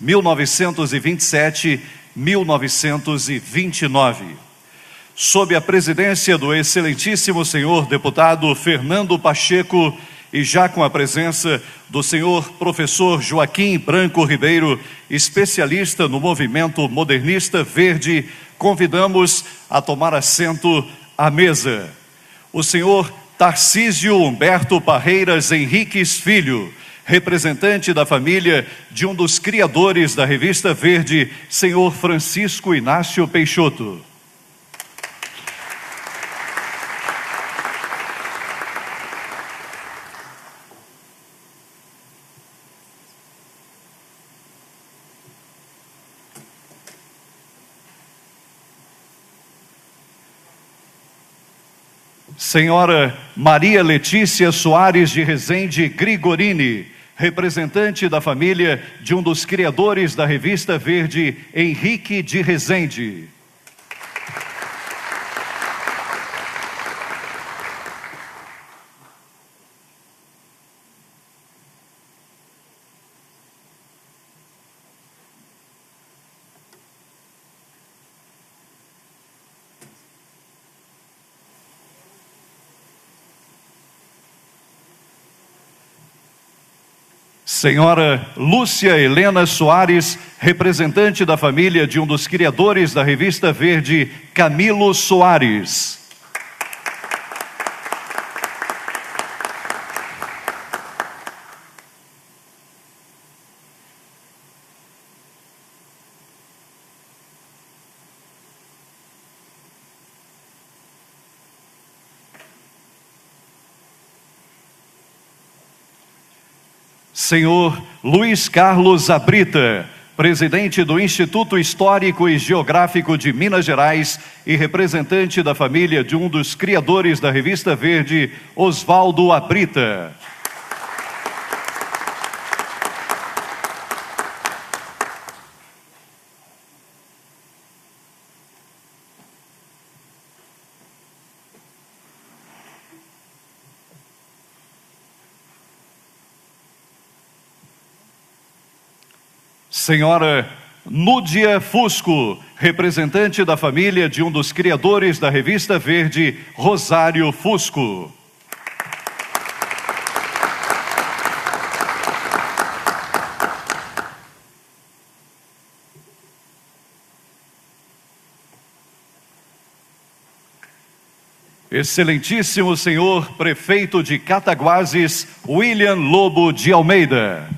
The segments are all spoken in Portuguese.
1927-1929. Sob a presidência do excelentíssimo senhor deputado Fernando Pacheco e já com a presença do senhor professor Joaquim Branco Ribeiro, especialista no movimento modernista verde, convidamos a tomar assento à mesa o senhor Tarcísio Humberto Parreiras Henriques Filho, representante da família de um dos criadores da Revista Verde, senhor Francisco Inácio Peixoto. Senhora Maria Letícia Soares de Rezende Grigorini, representante da família de um dos criadores da Revista Verde, Henrique de Rezende. Senhora Lúcia Helena Soares, representante da família de um dos criadores da Revista Verde, Camilo Soares. Senhor Luiz Carlos Abrita, presidente do Instituto Histórico e Geográfico de Minas Gerais e representante da família de um dos criadores da Revista Verde, Oswaldo Abrita. Senhora Núdia Fusco, representante da família de um dos criadores da Revista Verde, Rosário Fusco. Excelentíssimo senhor prefeito de Cataguases, William Lobo de Almeida.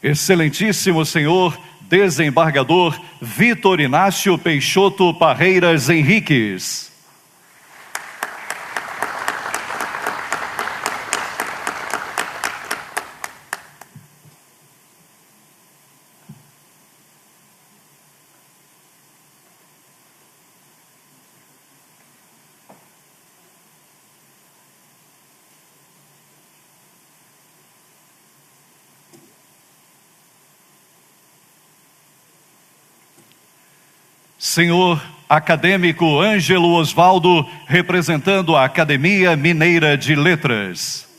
Excelentíssimo senhor desembargador Vitor Inácio Peixoto Parreiras Henriques. Senhor acadêmico Ângelo Osvaldo, representando a Academia Mineira de Letras.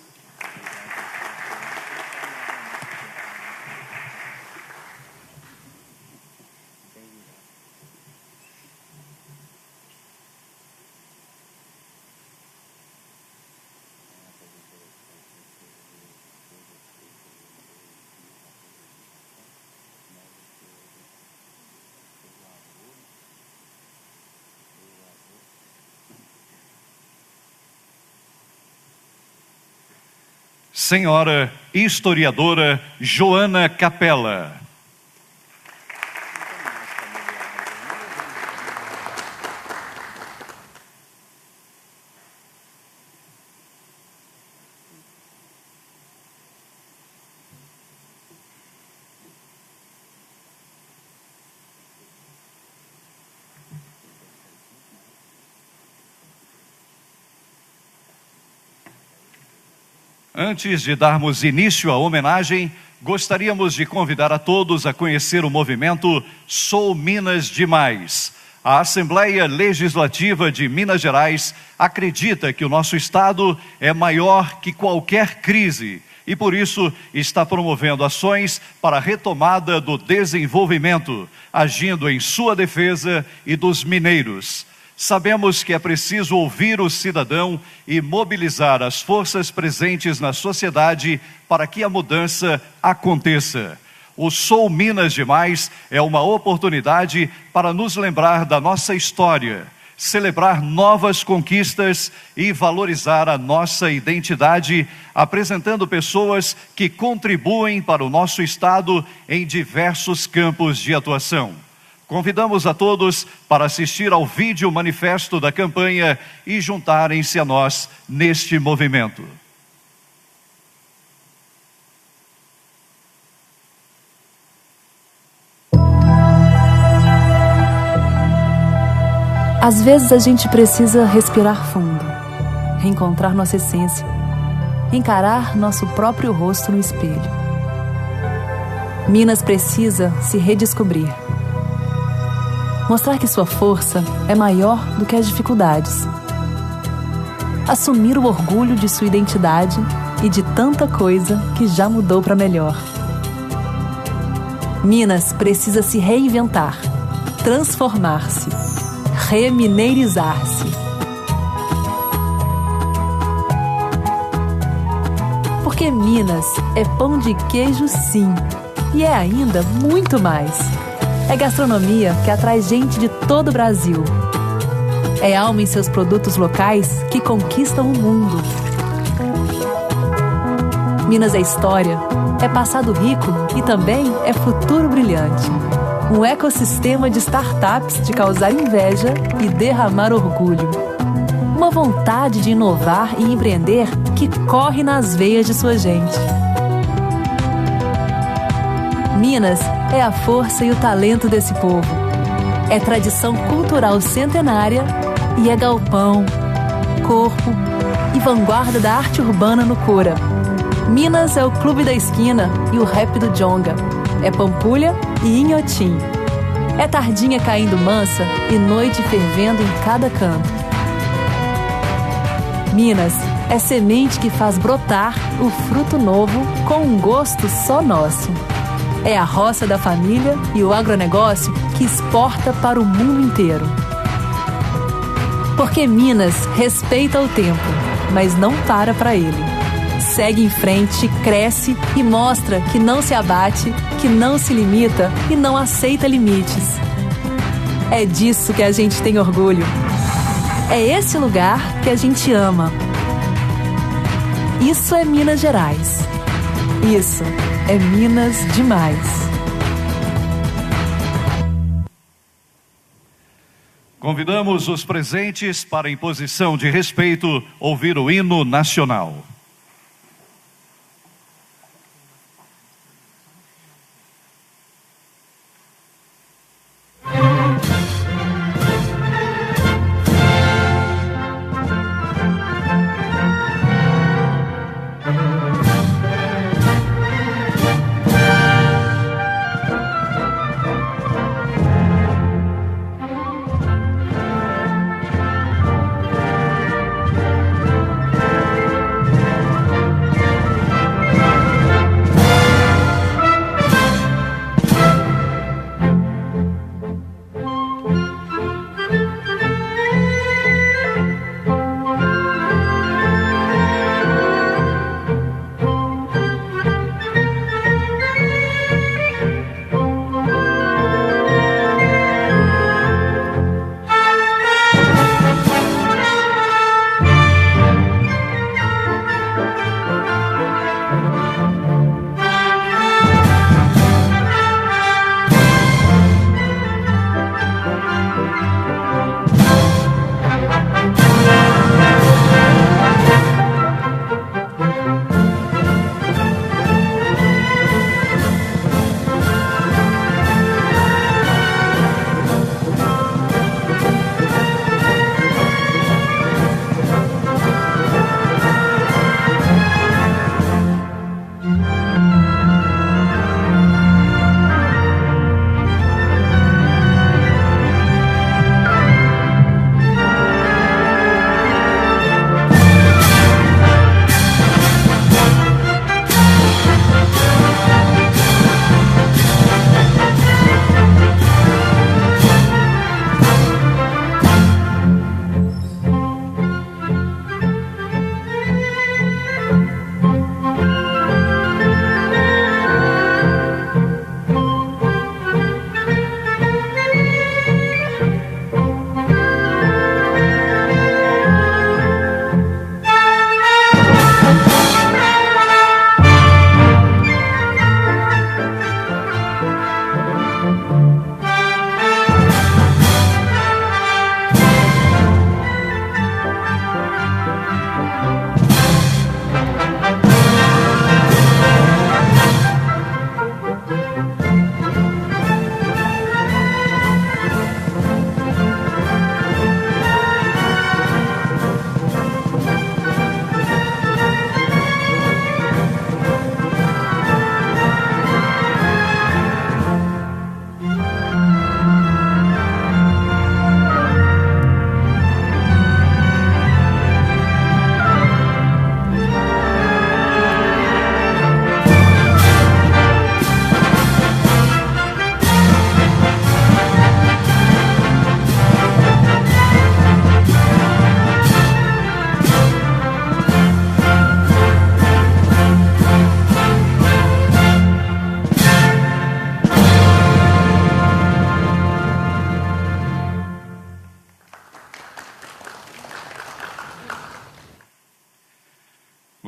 Senhora historiadora Joana Capella. Antes de darmos início à homenagem, gostaríamos de convidar a todos a conhecer o movimento Sou Minas Demais. A Assembleia Legislativa de Minas Gerais acredita que o nosso estado é maior que qualquer crise e, por isso, está promovendo ações para a retomada do desenvolvimento, agindo em sua defesa e dos mineiros. Sabemos que é preciso ouvir o cidadão e mobilizar as forças presentes na sociedade para que a mudança aconteça. O Sou Minas Demais é uma oportunidade para nos lembrar da nossa história, celebrar novas conquistas e valorizar a nossa identidade, apresentando pessoas que contribuem para o nosso estado em diversos campos de atuação. Convidamos a todos para assistir ao vídeo manifesto da campanha e juntarem-se a nós neste movimento. Às vezes a gente precisa respirar fundo, reencontrar nossa essência, encarar nosso próprio rosto no espelho. Minas precisa se redescobrir. Mostrar que sua força é maior do que as dificuldades. Assumir o orgulho de sua identidade e de tanta coisa que já mudou para melhor. Minas precisa se reinventar, transformar-se, remineirizar-se. Porque Minas é pão de queijo, sim, e é ainda muito mais. É gastronomia que atrai gente de todo o Brasil. É alma em seus produtos locais que conquistam o mundo. Minas é história, é passado rico e também é futuro brilhante. Um ecossistema de startups de causar inveja e derramar orgulho. Uma vontade de inovar e empreender que corre nas veias de sua gente. Minas é a força e o talento desse povo. É tradição cultural centenária e é galpão, corpo e vanguarda da arte urbana no Cora. Minas é o clube da esquina e o rap do Djonga. É Pampulha e Inhotim. É tardinha caindo mansa e noite fervendo em cada canto. Minas é semente que faz brotar o fruto novo com um gosto só nosso. É a roça da família e o agronegócio que exporta para o mundo inteiro. Porque Minas respeita o tempo, mas não para ele. Segue em frente, cresce e mostra que não se abate, que não se limita e não aceita limites. É disso que a gente tem orgulho. É esse lugar que a gente ama. Isso é Minas Gerais. Isso é Minas Demais. Convidamos os presentes para, em posição de respeito, ouvir o hino nacional.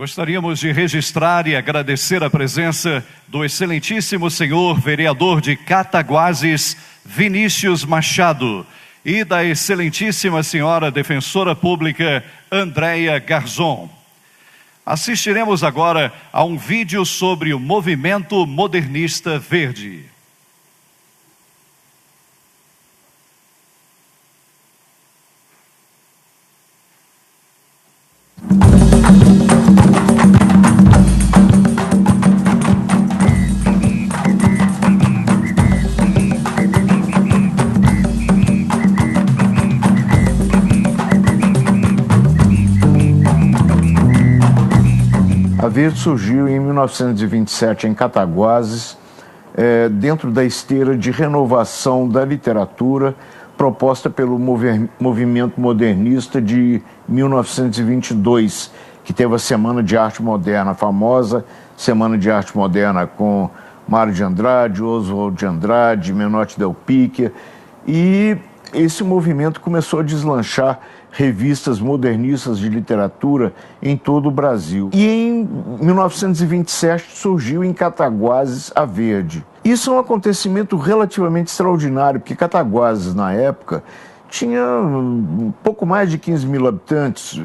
Gostaríamos de registrar e agradecer a presença do excelentíssimo senhor vereador de Cataguases, Vinícius Machado, e da excelentíssima senhora defensora pública, Andréia Garzon. Assistiremos agora a um vídeo sobre o movimento modernista verde. A Verde surgiu em 1927 em Cataguases, dentro da esteira de renovação da literatura proposta pelo movimento modernista de 1922, que teve a Semana de Arte Moderna, a famosa Semana de Arte Moderna com Mário de Andrade, Oswald de Andrade, Menotti Del Picchia, e esse movimento começou a deslanchar revistas modernistas de literatura em todo o Brasil. E em 1927 surgiu em Cataguases a Verde. Isso é um acontecimento relativamente extraordinário, porque Cataguases, na época, tinha um pouco mais de 15 mil habitantes,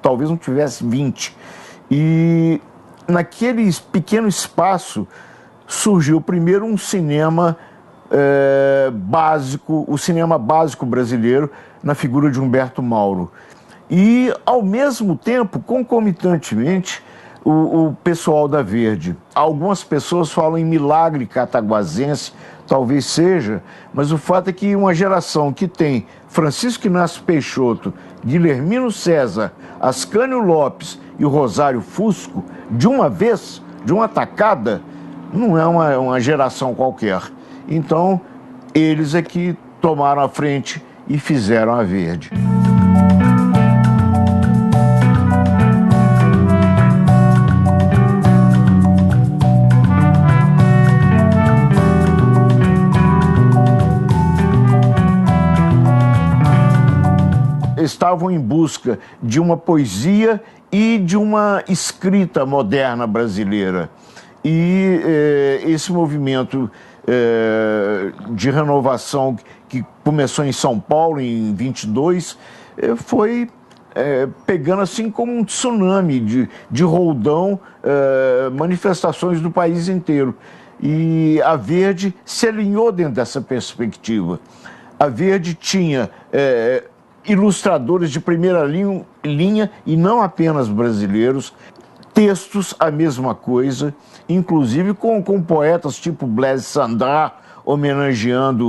talvez não tivesse 20. E naquele pequeno espaço surgiu primeiro um cinema básico, o cinema básico brasileiro, na figura de Humberto Mauro. E, ao mesmo tempo, concomitantemente, o pessoal da Verde. Algumas pessoas falam em milagre cataguasense, talvez seja, mas o fato é que uma geração que tem Francisco Inácio Peixoto, Guilhermino César, Ascânio Lopes e o Rosário Fusco, de uma vez, de uma tacada, não é uma geração qualquer. Então, eles é que tomaram a frente e fizeram a Verde. Estavam em busca de uma poesia e de uma escrita moderna brasileira. E esse movimento de renovação que começou em São Paulo em 22, foi pegando assim como um tsunami de roldão, manifestações do país inteiro. E a Verde se alinhou dentro dessa perspectiva. A Verde tinha ilustradores de primeira linha e não apenas brasileiros, textos a mesma coisa, inclusive com poetas tipo Blaise Sandar, homenageando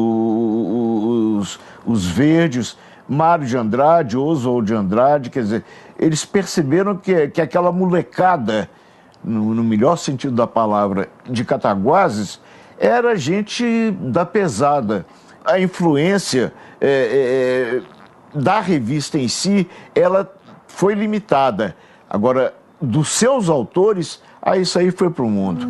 os Verdes, Mário de Andrade, Oswald de Andrade, quer dizer, eles perceberam que aquela molecada, no melhor sentido da palavra, de Cataguases, era gente da pesada. A influência da revista em si, ela foi limitada. Agora, dos seus autores, isso aí foi para o mundo.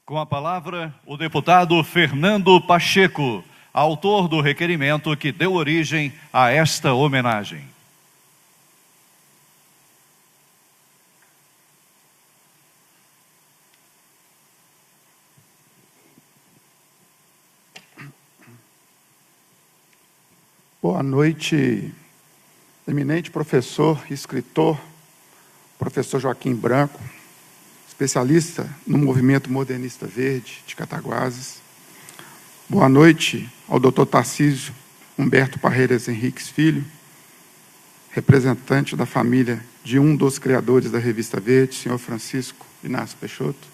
Com a palavra, o deputado Fernando Pacheco, autor do requerimento que deu origem a esta homenagem. Boa noite, eminente professor e escritor, professor Joaquim Branco, especialista no movimento modernista verde de Cataguases. Boa noite ao Dr. Tarcísio Humberto Parreiras Henriques Filho, representante da família de um dos criadores da Revista Verde, senhor Francisco Inácio Peixoto.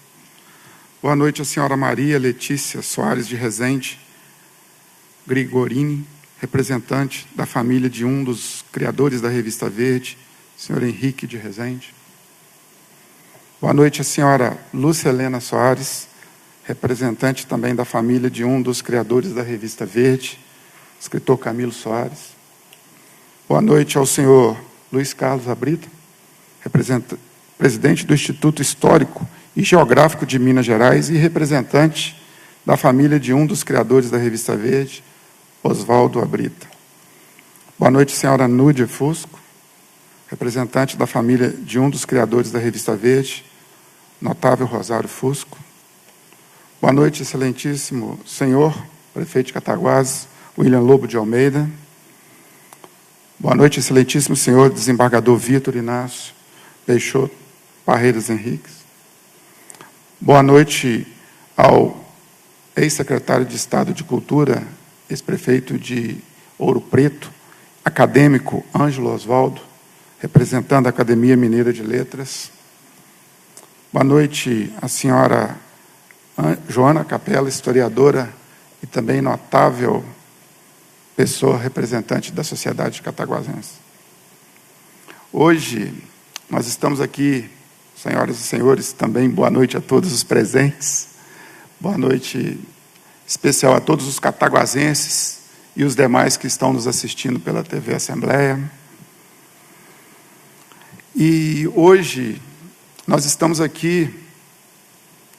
Boa noite à senhora Maria Letícia Soares de Rezende Grigorini, representante da família de um dos criadores da Revista Verde, senhor Henrique de Rezende. Boa noite, a senhora Lúcia Helena Soares, representante também da família de um dos criadores da Revista Verde, escritor Camilo Soares. Boa noite ao senhor Luiz Carlos Abrita, presidente do Instituto Histórico e Geográfico de Minas Gerais e representante da família de um dos criadores da Revista Verde, Oswaldo Abrita. Boa noite, senhora Núdia Fusco, representante da família de um dos criadores da Revista Verde, notável Rosário Fusco. Boa noite, excelentíssimo senhor prefeito de Cataguases, William Lobo de Almeida. Boa noite, excelentíssimo senhor desembargador Vitor Inácio Peixoto Parreiras Henriques. Boa noite ao ex-secretário de Estado de Cultura, ex-prefeito de Ouro Preto, acadêmico Ângelo Osvaldo, representando a Academia Mineira de Letras. Boa noite à senhora Joana Capela, historiadora e também notável pessoa representante da sociedade cataguasense. Hoje, nós estamos aqui, senhoras e senhores, também boa noite a todos os presentes, boa noite especial a todos os cataguasenses e os demais que estão nos assistindo pela TV Assembleia. E hoje nós estamos aqui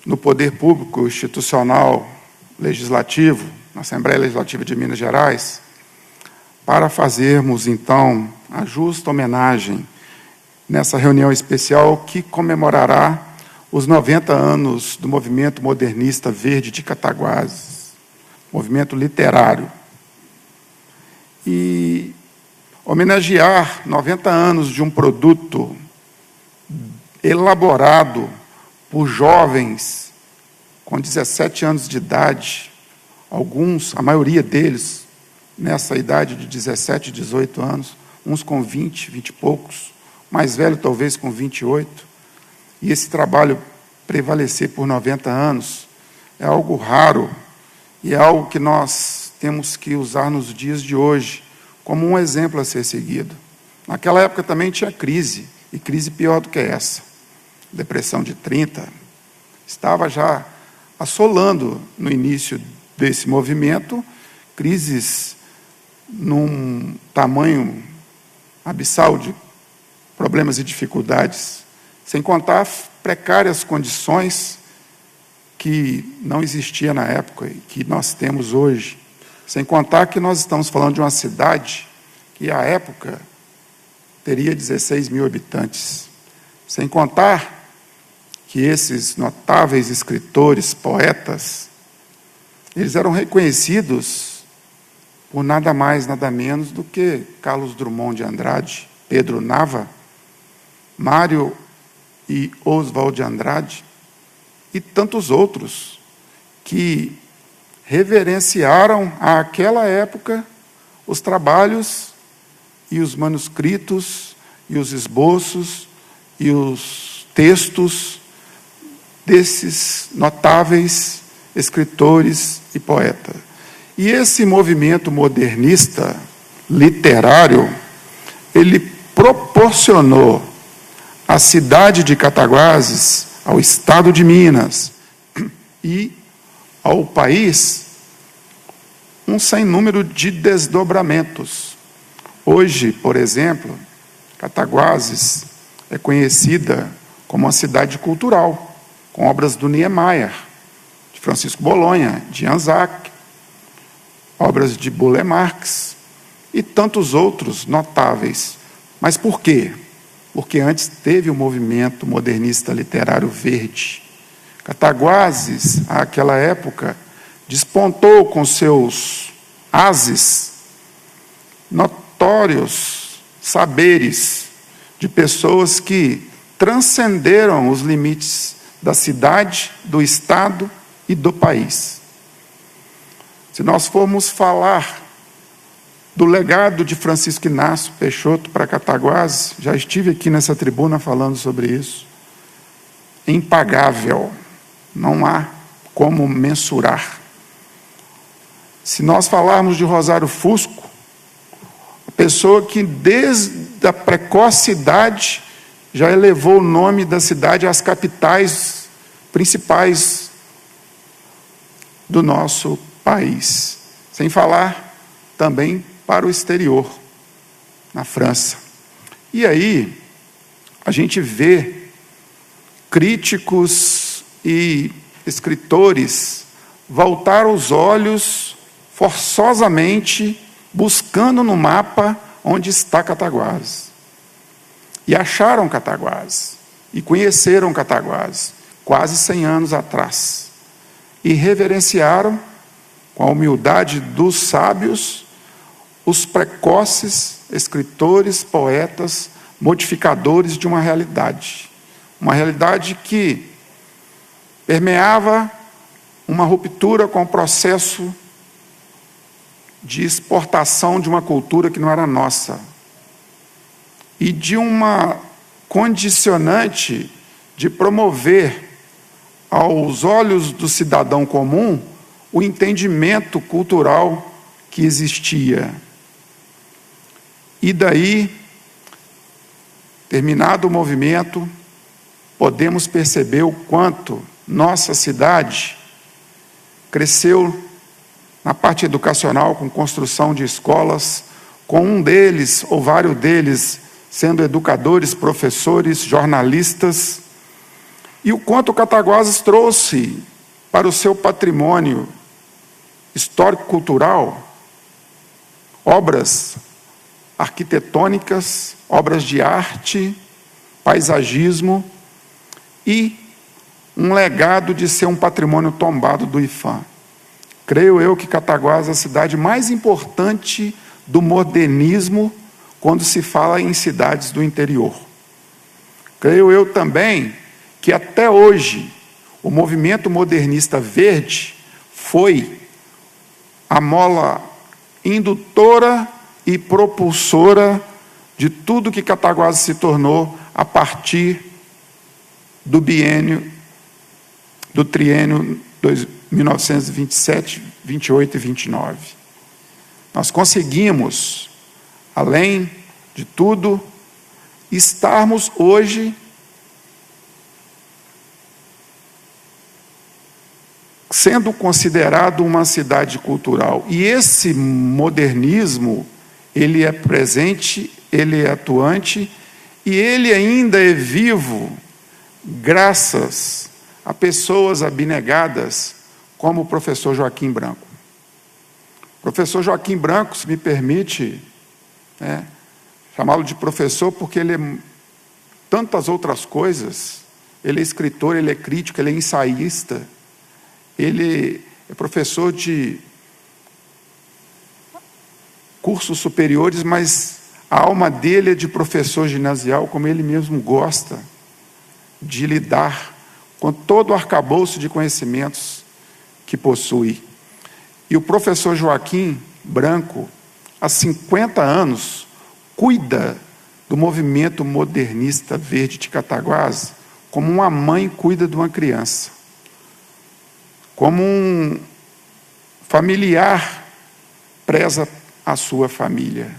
no Poder Público Institucional Legislativo, na Assembleia Legislativa de Minas Gerais, para fazermos, então, a justa homenagem nessa reunião especial que comemorará os 90 anos do movimento modernista verde de Cataguases, movimento literário. E homenagear 90 anos de um produto elaborado por jovens com 17 anos de idade, alguns, a maioria deles, nessa idade de 17, 18 anos, uns com 20, 20 e poucos, mais velho talvez com 28, e esse trabalho prevalecer por 90 anos é algo raro e é algo que nós temos que usar nos dias de hoje como um exemplo a ser seguido. Naquela época também tinha crise, e crise pior do que essa. Depressão de 30, estava já assolando no início desse movimento, crises num tamanho abissal de problemas e dificuldades, sem contar precárias condições que não existia na época e que nós temos hoje, sem contar que nós estamos falando de uma cidade que, à época, teria 16 mil habitantes, sem contar que esses notáveis escritores, poetas, eles eram reconhecidos por nada mais, nada menos do que Carlos Drummond de Andrade, Pedro Nava, Mário e Oswald de Andrade, e tantos outros que reverenciaram àquela época os trabalhos e os manuscritos e os esboços e os textos desses notáveis escritores e poetas. E esse movimento modernista literário, ele proporcionou à cidade de Cataguases, ao estado de Minas e ao país um sem número de desdobramentos. Hoje, por exemplo, Cataguases é conhecida como uma cidade cultural, com obras do Niemeyer, de Francisco Bolonha, de Anzac, obras de Burle Marx e tantos outros notáveis. Mas por quê? Porque antes teve o movimento modernista literário verde. Cataguases, àquela época, despontou com seus ases notórios saberes de pessoas que transcenderam os limites da cidade, do estado e do país. Se nós formos falar do legado de Francisco Inácio Peixoto para Cataguases, já estive aqui nessa tribuna falando sobre isso, é impagável, não há como mensurar. Se nós falarmos de Rosário Fusco, pessoa que desde a precoce idade já elevou o nome da cidade às capitais principais do nosso país, sem falar também para o exterior, na França. E aí a gente vê críticos e escritores voltar os olhos forçosamente buscando no mapa onde está Cataguases. E acharam Cataguases, e conheceram Cataguases, quase 100 anos atrás. E reverenciaram, com a humildade dos sábios, os precoces escritores, poetas, modificadores de uma realidade que permeava uma ruptura com o processo de exportação de uma cultura que não era nossa, e de uma condicionante de promover aos olhos do cidadão comum o entendimento cultural que existia. E daí, terminado o movimento, podemos perceber o quanto nossa cidade cresceu na parte educacional, com construção de escolas, com um deles, ou vários deles, sendo educadores, professores, jornalistas, e o quanto Cataguases trouxe para o seu patrimônio histórico-cultural obras arquitetônicas, obras de arte, paisagismo e um legado de ser um patrimônio tombado do IPHAN. Creio eu que Cataguases é a cidade mais importante do modernismo quando se fala em cidades do interior. Creio eu também que até hoje o movimento modernista verde foi a mola indutora e propulsora de tudo que Cataguases se tornou a partir do triênio 1927, 28 e 29. Nós conseguimos, além de tudo, estarmos hoje sendo considerado uma cidade cultural. E esse modernismo, ele é presente, ele é atuante, e ele ainda é vivo graças a pessoas abnegadas como o professor Joaquim Branco. O professor Joaquim Branco, se me permite chamá-lo de professor, porque ele é tantas outras coisas. Ele é escritor, ele é crítico, ele é ensaísta, ele é professor de cursos superiores, mas a alma dele é de professor ginasial, como ele mesmo gosta de lidar com todo o arcabouço de conhecimentos que possui. E o professor Joaquim Branco, há 50 anos, cuida do movimento modernista verde de Cataguases como uma mãe cuida de uma criança, como um familiar preza a sua família.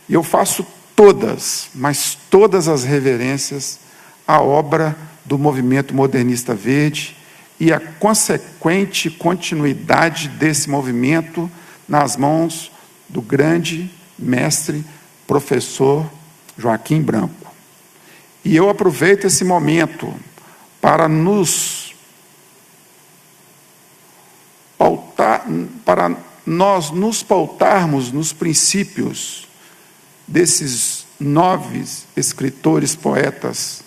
E eu faço todas, mas todas as reverências à obra do movimento modernista verde e a consequente continuidade desse movimento nas mãos do grande mestre, professor Joaquim Branco. E eu aproveito esse momento para nós nos pautarmos nos princípios desses 9 escritores, poetas,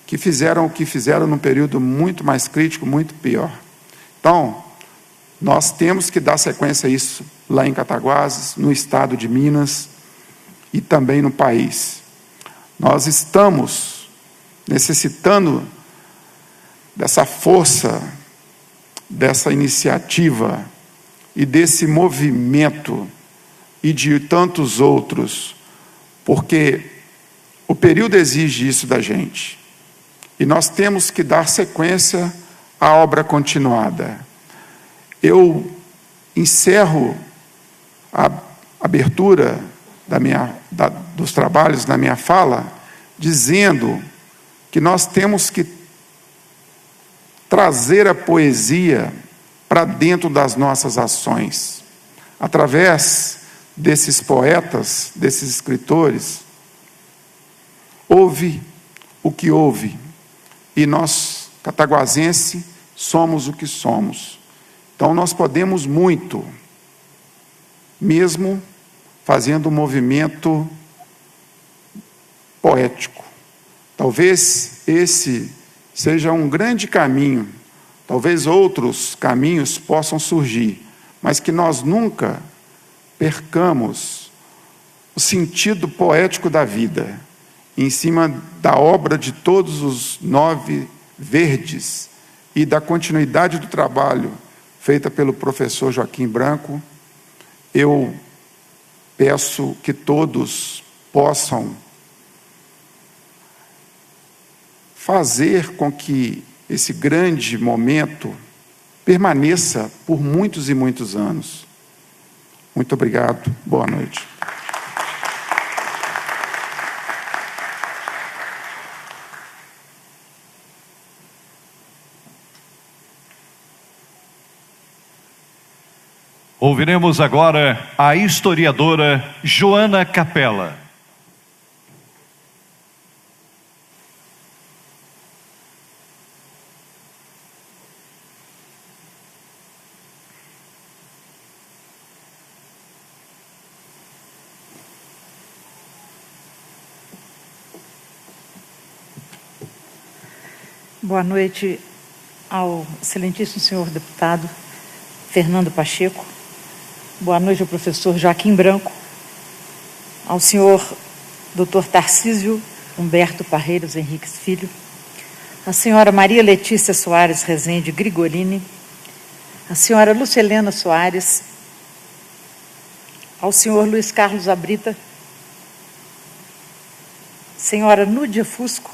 que fizeram o que fizeram num período muito mais crítico, muito pior. Então, nós temos que dar sequência a isso lá em Cataguases, no estado de Minas e também no país. Nós estamos necessitando dessa força, dessa iniciativa e desse movimento e de tantos outros, porque o período exige isso da gente. E nós temos que dar sequência à obra continuada. Eu encerro a abertura dos trabalhos da minha fala, dizendo que nós temos que trazer a poesia para dentro das nossas ações. Através desses poetas, desses escritores, houve o que houve, e nós, cataguasenses, somos o que somos. Então nós podemos muito, mesmo fazendo um movimento poético. Talvez esse seja um grande caminho, talvez outros caminhos possam surgir, mas que nós nunca percamos o sentido poético da vida, em cima da obra de todos os 9 verdes e da continuidade do trabalho feita pelo professor Joaquim Branco. Eu peço que todos possam fazer com que esse grande momento permaneça por muitos e muitos anos. Muito obrigado. Boa noite. Ouviremos agora a historiadora Joana Capella. Boa noite ao excelentíssimo senhor deputado Fernando Pacheco. Boa noite ao professor Joaquim Branco, ao senhor Dr. Tarcísio Humberto Parreiros Henriques Filho, à senhora Maria Letícia Soares Rezende Grigorini, à senhora Lucelena Soares, ao senhor Luiz Carlos Abrita, senhora Núdia Fusco,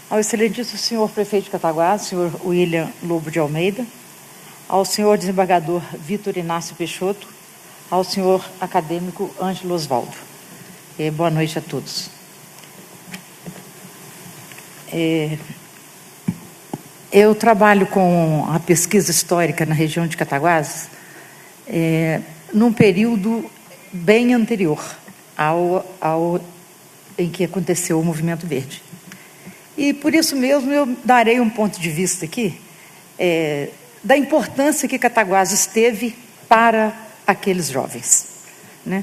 ao excelentíssimo senhor prefeito de Cataguases, senhor William Lobo de Almeida, ao senhor desembargador Vitor Inácio Peixoto, ao senhor acadêmico Ângelo Osvaldo. Boa noite a todos. Eu trabalho com a pesquisa histórica na região de Cataguases num período bem anterior ao em que aconteceu o Movimento Verde. E por isso mesmo eu darei um ponto de vista aqui da importância que Cataguases teve para aqueles jovens, né?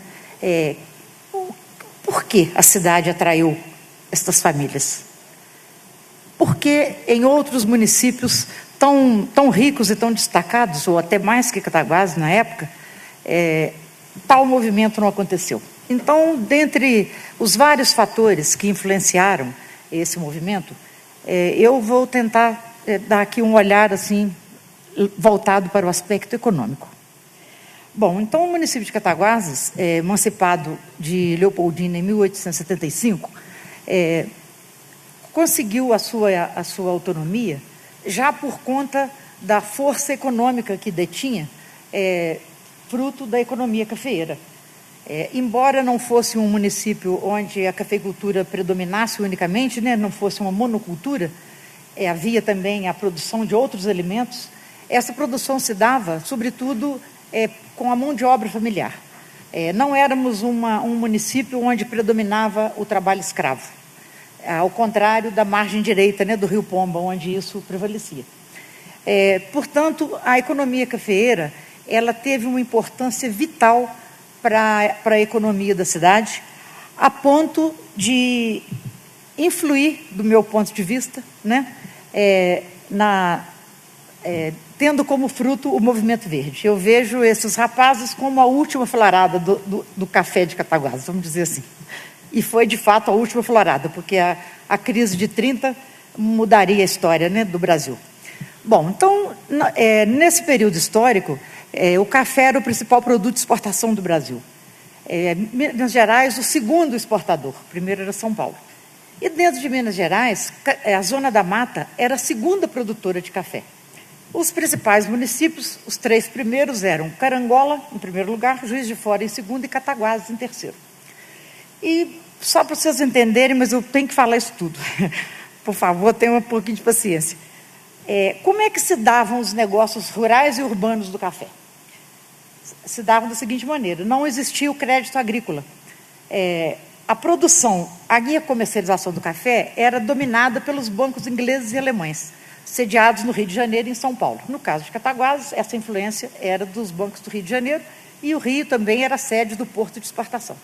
Por que a cidade atraiu estas famílias? Porque em outros municípios tão ricos e tão destacados, ou até mais que Cataguases na época, tal movimento não aconteceu. Então, dentre os vários fatores que influenciaram esse movimento, eu vou tentar dar aqui um olhar assim voltado para o aspecto econômico. Bom, então o município de Cataguases, emancipado de Leopoldina em 1875, conseguiu a sua autonomia já por conta da força econômica que detinha, fruto da economia cafeeira. Embora não fosse um município onde a cafeicultura predominasse unicamente, né, não fosse uma monocultura, havia também a produção de outros alimentos. Essa produção se dava, sobretudo, com a mão de obra familiar. Não éramos um município onde predominava o trabalho escravo, ao contrário da margem direita, né, do Rio Pomba, onde isso prevalecia. Portanto, a economia cafeeira ela teve uma importância vital para a economia da cidade, a ponto de influir, do meu ponto de vista, né, tendo como fruto o Movimento Verde. Eu vejo esses rapazes como a última florada do café de Cataguases, vamos dizer assim. E foi, de fato, a última florada, porque a crise de 30 mudaria a história, né, do Brasil. Bom, então, nesse período histórico, o café era o principal produto de exportação do Brasil. Minas Gerais, o segundo exportador, o primeiro era São Paulo. E dentro de Minas Gerais, a Zona da Mata era a segunda produtora de café. Os principais municípios, os 3 primeiros eram Carangola, em primeiro lugar, Juiz de Fora em segundo e Cataguases em terceiro. E só para vocês entenderem, mas eu tenho que falar isso tudo. Por favor, tenham um pouquinho de paciência. Como é que se davam os negócios rurais e urbanos do café? Se davam da seguinte maneira: não existia o crédito agrícola. A produção, a comercialização do café era dominada pelos bancos ingleses e alemães, sediados no Rio de Janeiro e em São Paulo. No caso de Cataguases, essa influência era dos bancos do Rio de Janeiro, e o Rio também era sede do porto de exportação.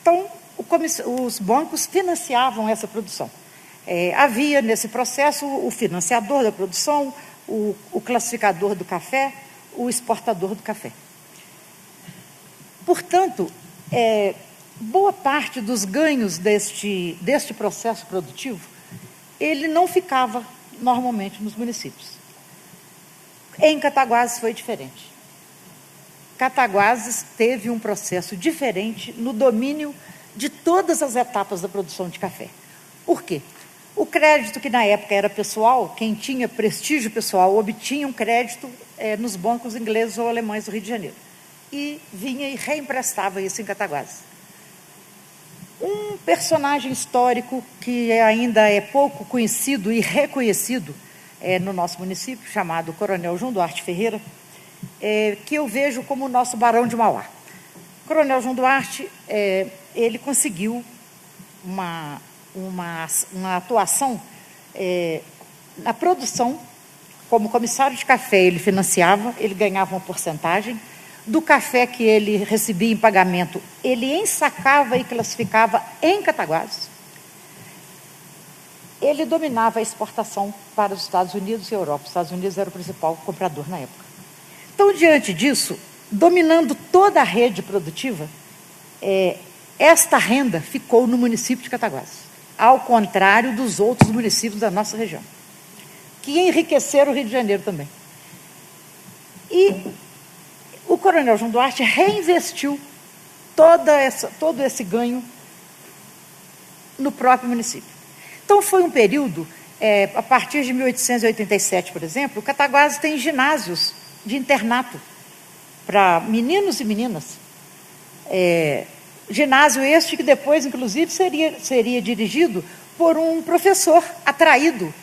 Então, os bancos financiavam essa produção. Havia nesse processo o financiador da produção, o classificador do café, o exportador do café. Portanto, boa parte dos ganhos deste processo produtivo, ele não ficava normalmente nos municípios. Em Cataguases foi diferente. Cataguases teve um processo diferente no domínio de todas as etapas da produção de café. Por quê? O crédito, que na época era pessoal, quem tinha prestígio pessoal obtinha um crédito nos bancos ingleses ou alemães do Rio de Janeiro. E vinha e reemprestava isso em Cataguases. Um personagem histórico que ainda é pouco conhecido e reconhecido no nosso município, chamado Coronel João Duarte Ferreira, que eu vejo como o nosso Barão de Mauá. O Coronel João Duarte, ele conseguiu uma atuação na produção. Como comissário de café, ele financiava, ele ganhava uma porcentagem. Do café que ele recebia em pagamento, ele ensacava e classificava em Cataguases. Ele dominava a exportação para os Estados Unidos e Europa. Os Estados Unidos era o principal comprador na época. Então, diante disso, dominando toda a rede produtiva, esta renda ficou no município de Cataguases, ao contrário dos outros municípios da nossa região, que enriqueceram o Rio de Janeiro também. E o Coronel João Duarte reinvestiu todo esse ganho no próprio município. Então, foi um período, a partir de 1887, por exemplo, Cataguases tem ginásios de internato para meninos e meninas. Ginásio este que depois, inclusive, seria dirigido por um professor atraído,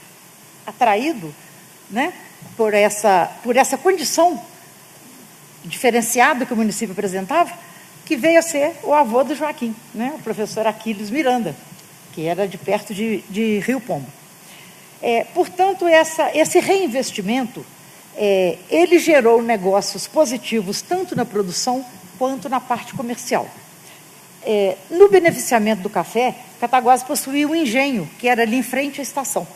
né, por essa condição diferenciada que o município apresentava, que veio a ser o avô do Joaquim, né, o professor Aquiles Miranda, que era de perto de Rio Pombo. Portanto, esse reinvestimento, ele gerou negócios positivos tanto na produção quanto na parte comercial. No beneficiamento do café, Cataguases possuía um engenho, que era ali em frente à estação.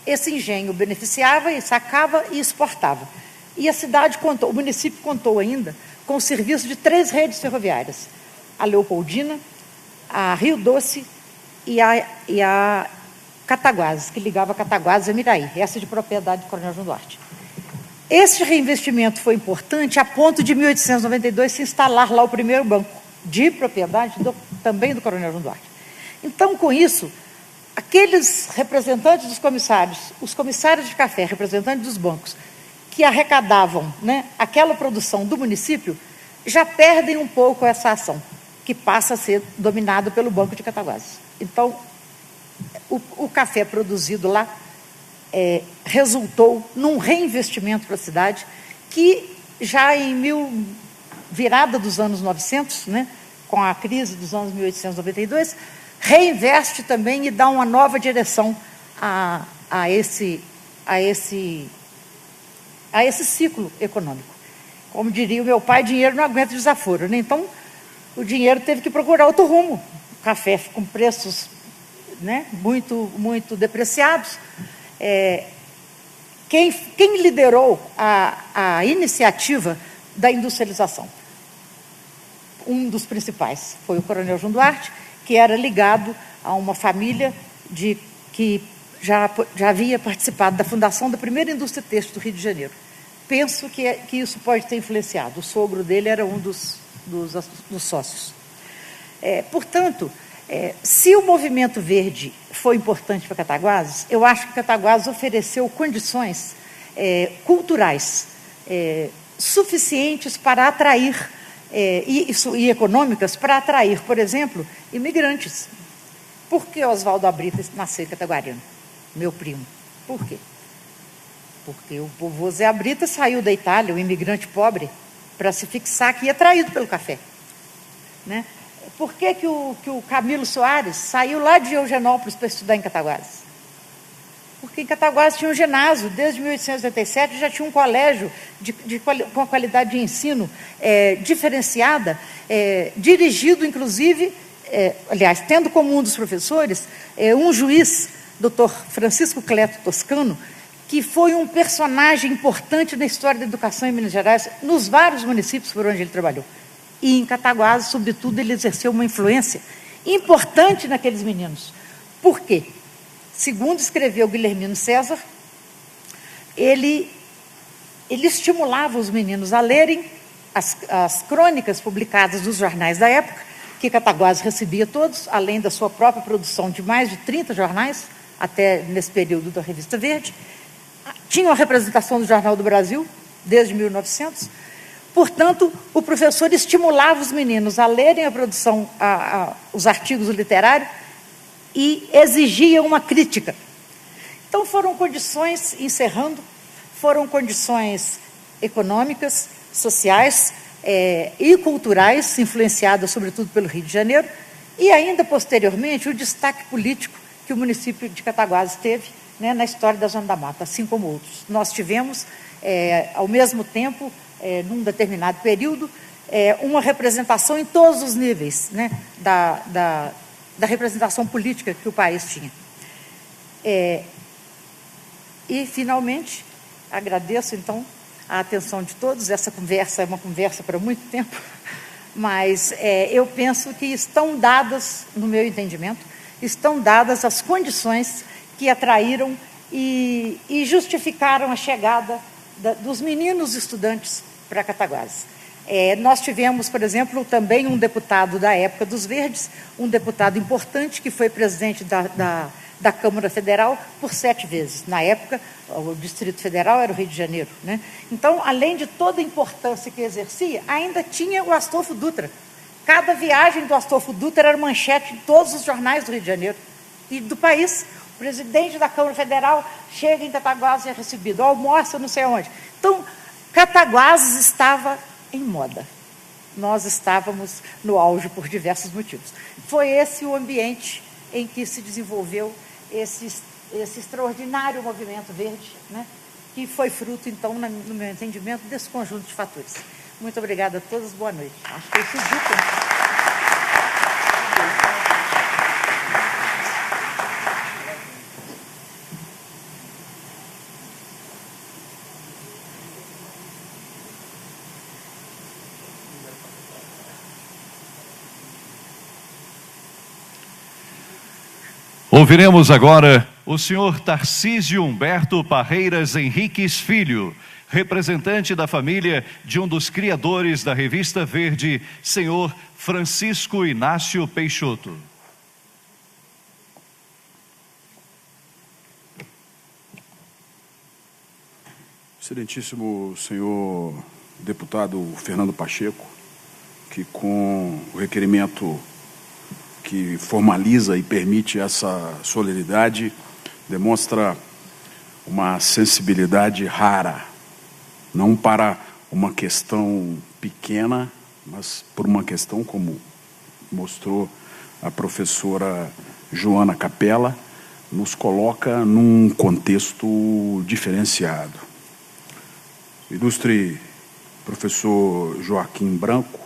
Esse engenho beneficiava, sacava e exportava. E o município contou ainda com o serviço de 3 redes ferroviárias: a Leopoldina, a Rio Doce e a Cataguases, que ligava Cataguases a Miraí, essa de propriedade do Coronel João Duarte. Esse reinvestimento foi importante a ponto de, em 1892, se instalar lá o primeiro banco, de propriedade também do Coronel João Duarte. Então, com isso, aqueles representantes dos comissários, os comissários de café, representantes dos bancos, que arrecadavam, né, aquela produção do município, já perdem um pouco essa ação, que passa a ser dominada pelo Banco de Cataguases. Então, o café produzido lá resultou num reinvestimento para a cidade, que já virada dos anos 900, né, com a crise dos anos 1892, reinveste também e dá uma nova direção a esse ciclo econômico. Como diria o meu pai, dinheiro não aguenta desaforo, né? Então, o dinheiro teve que procurar outro rumo. O café com preços, né, muito, muito depreciados. Quem liderou a iniciativa da industrialização? Um dos principais foi o Coronel João Duarte, que era ligado a uma família que já havia participado da fundação da primeira indústria têxtil do Rio de Janeiro. Penso que isso pode ter influenciado. O sogro dele era um dos sócios. Portanto, se o movimento verde foi importante para Cataguases, eu acho que Cataguases ofereceu condições culturais suficientes para atrair, e econômicas para atrair, por exemplo, imigrantes. Por que Oswaldo Abrita nasceu em Cataguarina? Meu primo. Por quê? Porque o povo Zé Abrita saiu da Itália, um imigrante pobre, para se fixar aqui, atraído pelo café. Né? Por que o Camilo Soares saiu lá de Eugenópolis para estudar em Cataguases? Porque em Cataguases tinha um ginásio, desde 1887 já tinha um colégio com a qualidade de ensino diferenciada, dirigido, inclusive, aliás, tendo como um dos professores um juiz, Dr. Francisco Cleto Toscano, que foi um personagem importante na história da educação em Minas Gerais, nos vários municípios por onde ele trabalhou. E em Cataguases, sobretudo, ele exerceu uma influência importante naqueles meninos. Por quê? Segundo escreveu Guilhermino César, ele estimulava os meninos a lerem as crônicas publicadas nos jornais da época, que Cataguases recebia todos, além da sua própria produção de mais de 30 jornais, até nesse período da Revista Verde. Tinha a representação do Jornal do Brasil, desde 1900. Portanto, o professor estimulava os meninos a lerem a produção, os artigos literários, e exigia uma crítica. Então, foram condições, encerrando, foram condições econômicas, sociais e culturais, influenciadas sobretudo pelo Rio de Janeiro, e ainda posteriormente o destaque político que o município de Cataguases teve, né, na história da Zona da Mata, assim como outros. Nós tivemos, ao mesmo tempo, num determinado período, uma representação em todos os níveis, né, da representação política que o país tinha. E, finalmente, agradeço, então, a atenção de todos. Essa conversa é uma conversa para muito tempo, mas eu penso que estão dadas, no meu entendimento, estão dadas as condições que atraíram e justificaram a chegada dos meninos estudantes para Cataguases. Nós tivemos, por exemplo, também um deputado da época dos Verdes, um deputado importante que foi presidente da Câmara Federal por 7 vezes. Na época, o Distrito Federal era o Rio de Janeiro. Né? Então, além de toda a importância que exercia, ainda tinha o Astolfo Dutra. Cada viagem do Astolfo Dutra era manchete em todos os jornais do Rio de Janeiro e do país. O presidente da Câmara Federal chega em Cataguases e é recebido, almoça não sei onde. Então, Cataguases estava em moda. Nós estávamos no auge por diversos motivos. Foi esse o ambiente em que se desenvolveu esse extraordinário movimento verde, né, que foi fruto, então, no meu entendimento, desse conjunto de fatores. Muito obrigada a todos, boa noite. Acho que isso dito. Ouviremos agora o senhor Tarcísio Humberto Parreiras Henriques Filho, representante da família de um dos criadores da Revista Verde, senhor Francisco Inácio Peixoto. Excelentíssimo senhor deputado Fernando Pacheco, que com o requerimento que formaliza e permite essa solenidade, demonstra uma sensibilidade rara, não para uma questão pequena, mas por uma questão, como mostrou a professora Joana Capella, nos coloca num contexto diferenciado. Ilustre professor Joaquim Branco,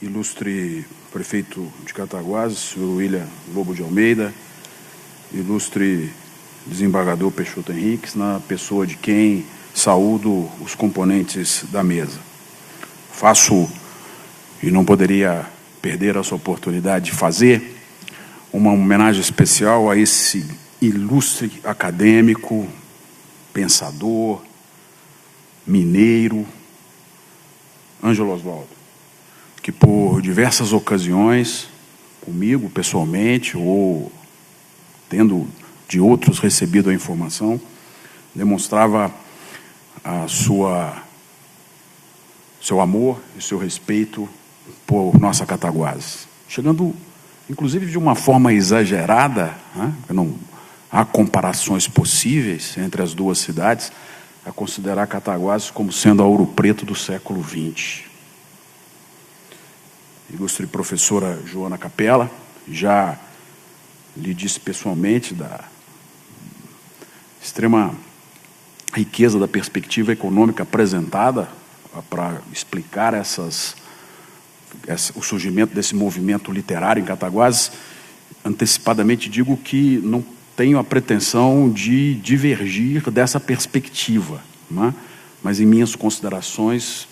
ilustre prefeito de Cataguases, senhor William Lobo de Almeida, ilustre desembargador Peixoto Henriques, na pessoa de quem saúdo os componentes da mesa. Faço, e não poderia perder essa oportunidade de fazer, uma homenagem especial a esse ilustre acadêmico, pensador, mineiro, Ângelo Oswaldo, que por diversas ocasiões, comigo pessoalmente, ou tendo de outros recebido a informação, demonstrava seu amor e seu respeito por nossa Cataguases. Chegando, inclusive, de uma forma exagerada, né? Não há comparações possíveis entre as duas cidades, a considerar Cataguases como sendo a Ouro Preto do século XX. Ilustre professora Joana Capella, já lhe disse pessoalmente da extrema riqueza da perspectiva econômica apresentada para explicar o surgimento desse movimento literário em Cataguases. Antecipadamente digo que não tenho a pretensão de divergir dessa perspectiva, né? Mas em minhas considerações,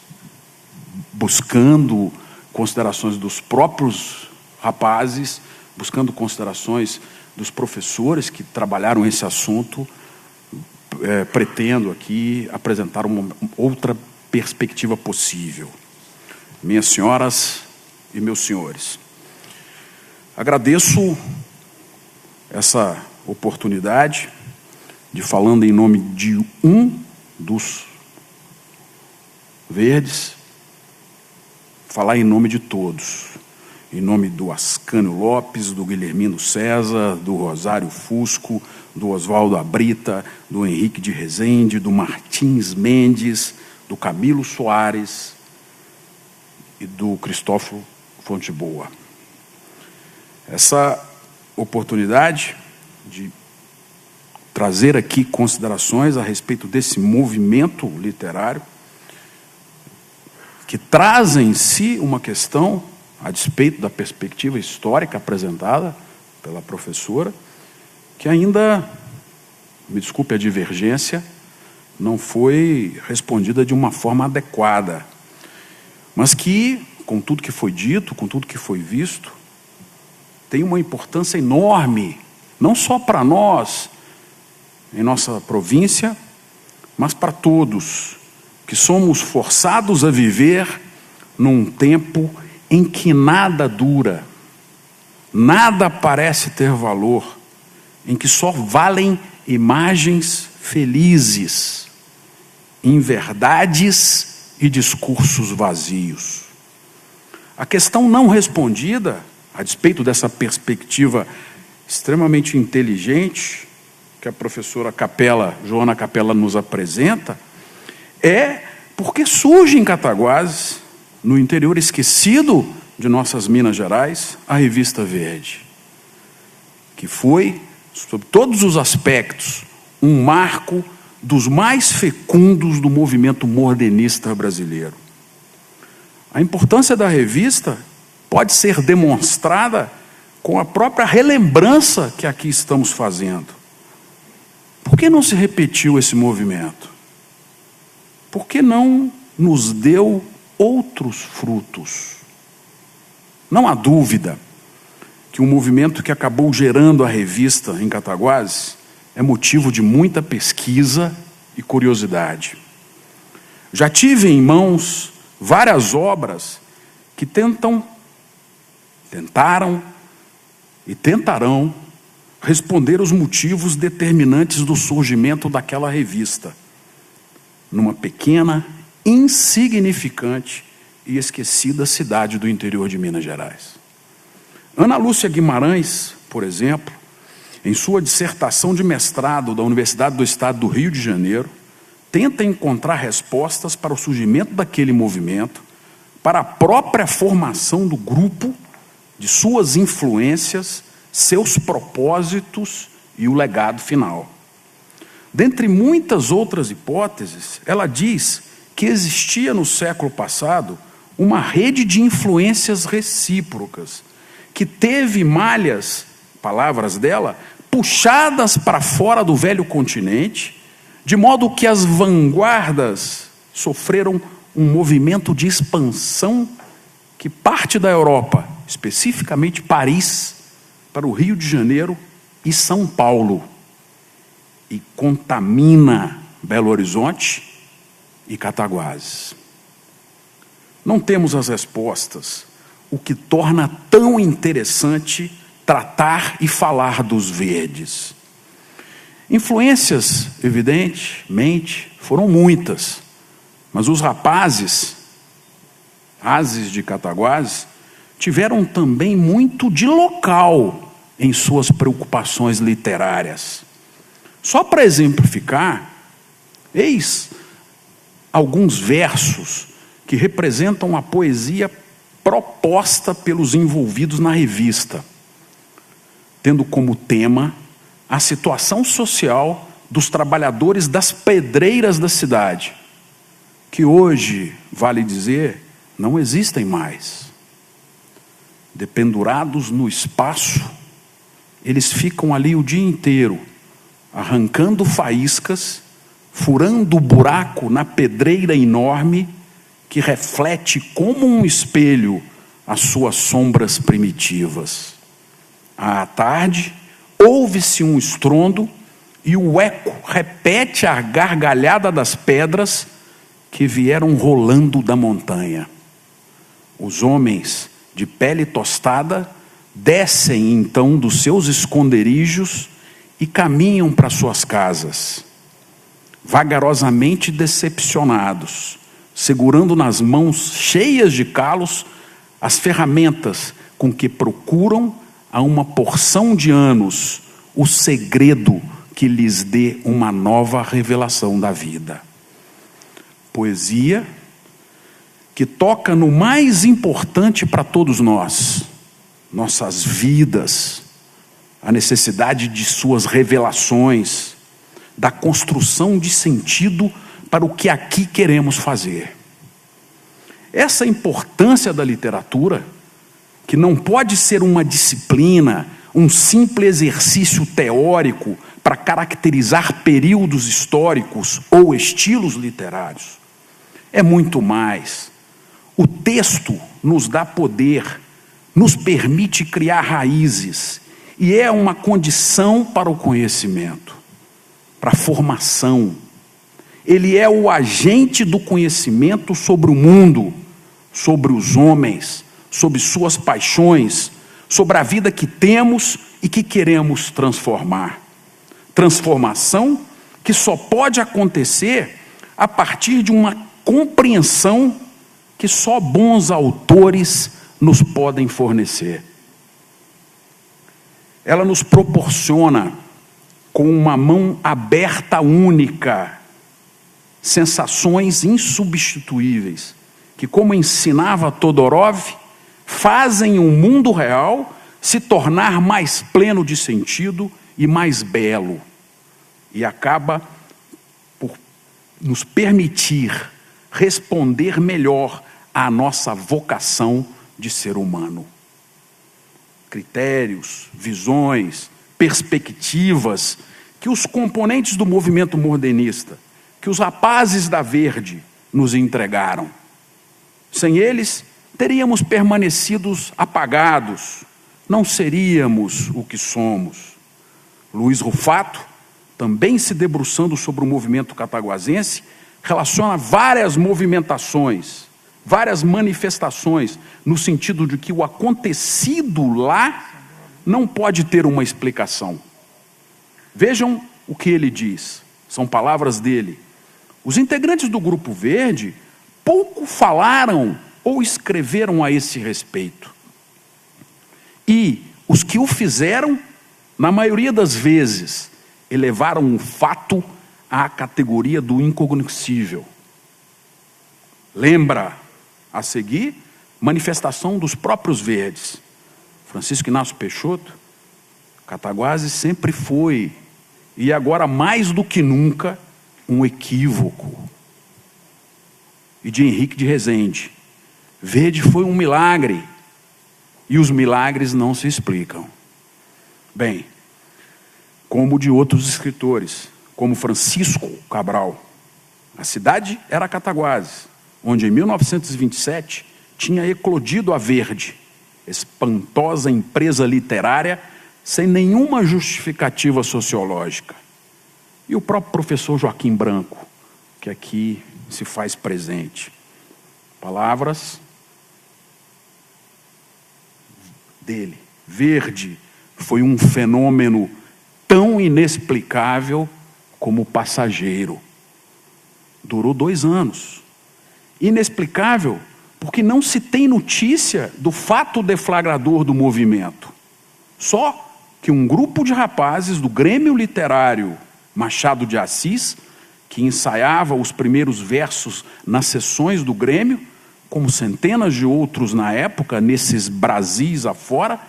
buscando considerações dos próprios rapazes, buscando considerações dos professores que trabalharam esse assunto, pretendo aqui apresentar uma outra perspectiva possível. Minhas senhoras e meus senhores, agradeço essa oportunidade de, falando em nome de um dos verdes, falar em nome de todos, em nome do Ascânio Lopes, do Guilhermino César, do Rosário Fusco, do Oswaldo Abrita, do Henrique de Rezende, do Martins Mendes, do Camilo Soares e do Cristóforo Fonteboa. Essa oportunidade de trazer aqui considerações a respeito desse movimento literário, que traz em si uma questão, a despeito da perspectiva histórica apresentada pela professora, que ainda, me desculpe a divergência, não foi respondida de uma forma adequada, mas que, com tudo que foi dito, com tudo que foi visto, tem uma importância enorme, não só para nós, em nossa província, mas para todos, que somos forçados a viver num tempo em que nada dura, nada parece ter valor, em que só valem imagens felizes, inverdades e discursos vazios. A questão não respondida, a despeito dessa perspectiva extremamente inteligente que a professora Joana Capella nos apresenta, é porque surge em Cataguases, no interior esquecido de nossas Minas Gerais, a Revista Verde, que foi, sob todos os aspectos, um marco dos mais fecundos do movimento modernista brasileiro. A importância da revista pode ser demonstrada com a própria relembrança que aqui estamos fazendo. Por que não se repetiu esse movimento? Por que não nos deu outros frutos? Não há dúvida que o movimento que acabou gerando a revista em Cataguases é motivo de muita pesquisa e curiosidade. Já tive em mãos várias obras que tentaram e tentarão responder os motivos determinantes do surgimento daquela revista, numa pequena, insignificante e esquecida cidade do interior de Minas Gerais. Ana Lúcia Guimarães, por exemplo, em sua dissertação de mestrado da Universidade do Estado do Rio de Janeiro, tenta encontrar respostas para o surgimento daquele movimento, para a própria formação do grupo, de suas influências, seus propósitos e o legado final. Dentre muitas outras hipóteses, ela diz que existia no século passado uma rede de influências recíprocas, que teve malhas, palavras dela, puxadas para fora do velho continente, de modo que as vanguardas sofreram um movimento de expansão que parte da Europa, especificamente Paris, para o Rio de Janeiro e São Paulo, e contamina Belo Horizonte e Cataguases. Não temos as respostas, o que torna tão interessante tratar e falar dos verdes. Influências, evidentemente, foram muitas, mas os rapazes de Cataguases, tiveram também muito de local em suas preocupações literárias. Só para exemplificar, eis alguns versos que representam a poesia proposta pelos envolvidos na revista, tendo como tema a situação social dos trabalhadores das pedreiras da cidade, que hoje, vale dizer, não existem mais. Dependurados no espaço, eles ficam ali o dia inteiro, arrancando faíscas, furando o buraco na pedreira enorme que reflete como um espelho as suas sombras primitivas. À tarde, ouve-se um estrondo e o eco repete a gargalhada das pedras que vieram rolando da montanha. Os homens de pele tostada descem então dos seus esconderijos e caminham para suas casas, vagarosamente decepcionados, segurando nas mãos cheias de calos as ferramentas com que procuram há uma porção de anos o segredo que lhes dê uma nova revelação da vida. Poesia que toca no mais importante para todos nós, nossas vidas, a necessidade de suas revelações, da construção de sentido para o que aqui queremos fazer. Essa importância da literatura, que não pode ser uma disciplina, um simples exercício teórico para caracterizar períodos históricos ou estilos literários, é muito mais. O texto nos dá poder, nos permite criar raízes, e é uma condição para o conhecimento, para a formação. Ele é o agente do conhecimento sobre o mundo, sobre os homens, sobre suas paixões, sobre a vida que temos e que queremos transformar. Transformação que só pode acontecer a partir de uma compreensão que só bons autores nos podem fornecer. Ela nos proporciona, com uma mão aberta única, sensações insubstituíveis, que, como ensinava Todorov, fazem o mundo real se tornar mais pleno de sentido e mais belo, e acaba por nos permitir responder melhor à nossa vocação de ser humano. Critérios, visões, perspectivas que os componentes do movimento modernista, que os rapazes da Verde nos entregaram. Sem eles, teríamos permanecido apagados, não seríamos o que somos. Luiz Rufato, também se debruçando sobre o movimento cataguasense, relaciona várias movimentações, várias manifestações, no sentido de que o acontecido lá não pode ter uma explicação. Vejam o que ele diz, são palavras dele. Os integrantes do Grupo Verde pouco falaram ou escreveram a esse respeito. E os que o fizeram, na maioria das vezes, elevaram o fato à categoria do incognoscível. Lembra, a seguir, manifestação dos próprios Verdes. Francisco Inácio Peixoto, Cataguases sempre foi, e agora mais do que nunca, um equívoco. E de Henrique de Rezende, Verde foi um milagre, e os milagres não se explicam. Bem, como de outros escritores, como Francisco Cabral. A cidade era Cataguases, onde em 1927 tinha eclodido a Verde, espantosa empresa literária sem nenhuma justificativa sociológica. E o próprio professor Joaquim Branco, que aqui se faz presente. Palavras dele. Verde foi um fenômeno tão inexplicável como o Passageiro. Durou 2 anos. Inexplicável porque não se tem notícia do fato deflagrador do movimento. Só que um grupo de rapazes do Grêmio Literário Machado de Assis, que ensaiava os primeiros versos nas sessões do Grêmio, como centenas de outros na época, nesses Brasis afora,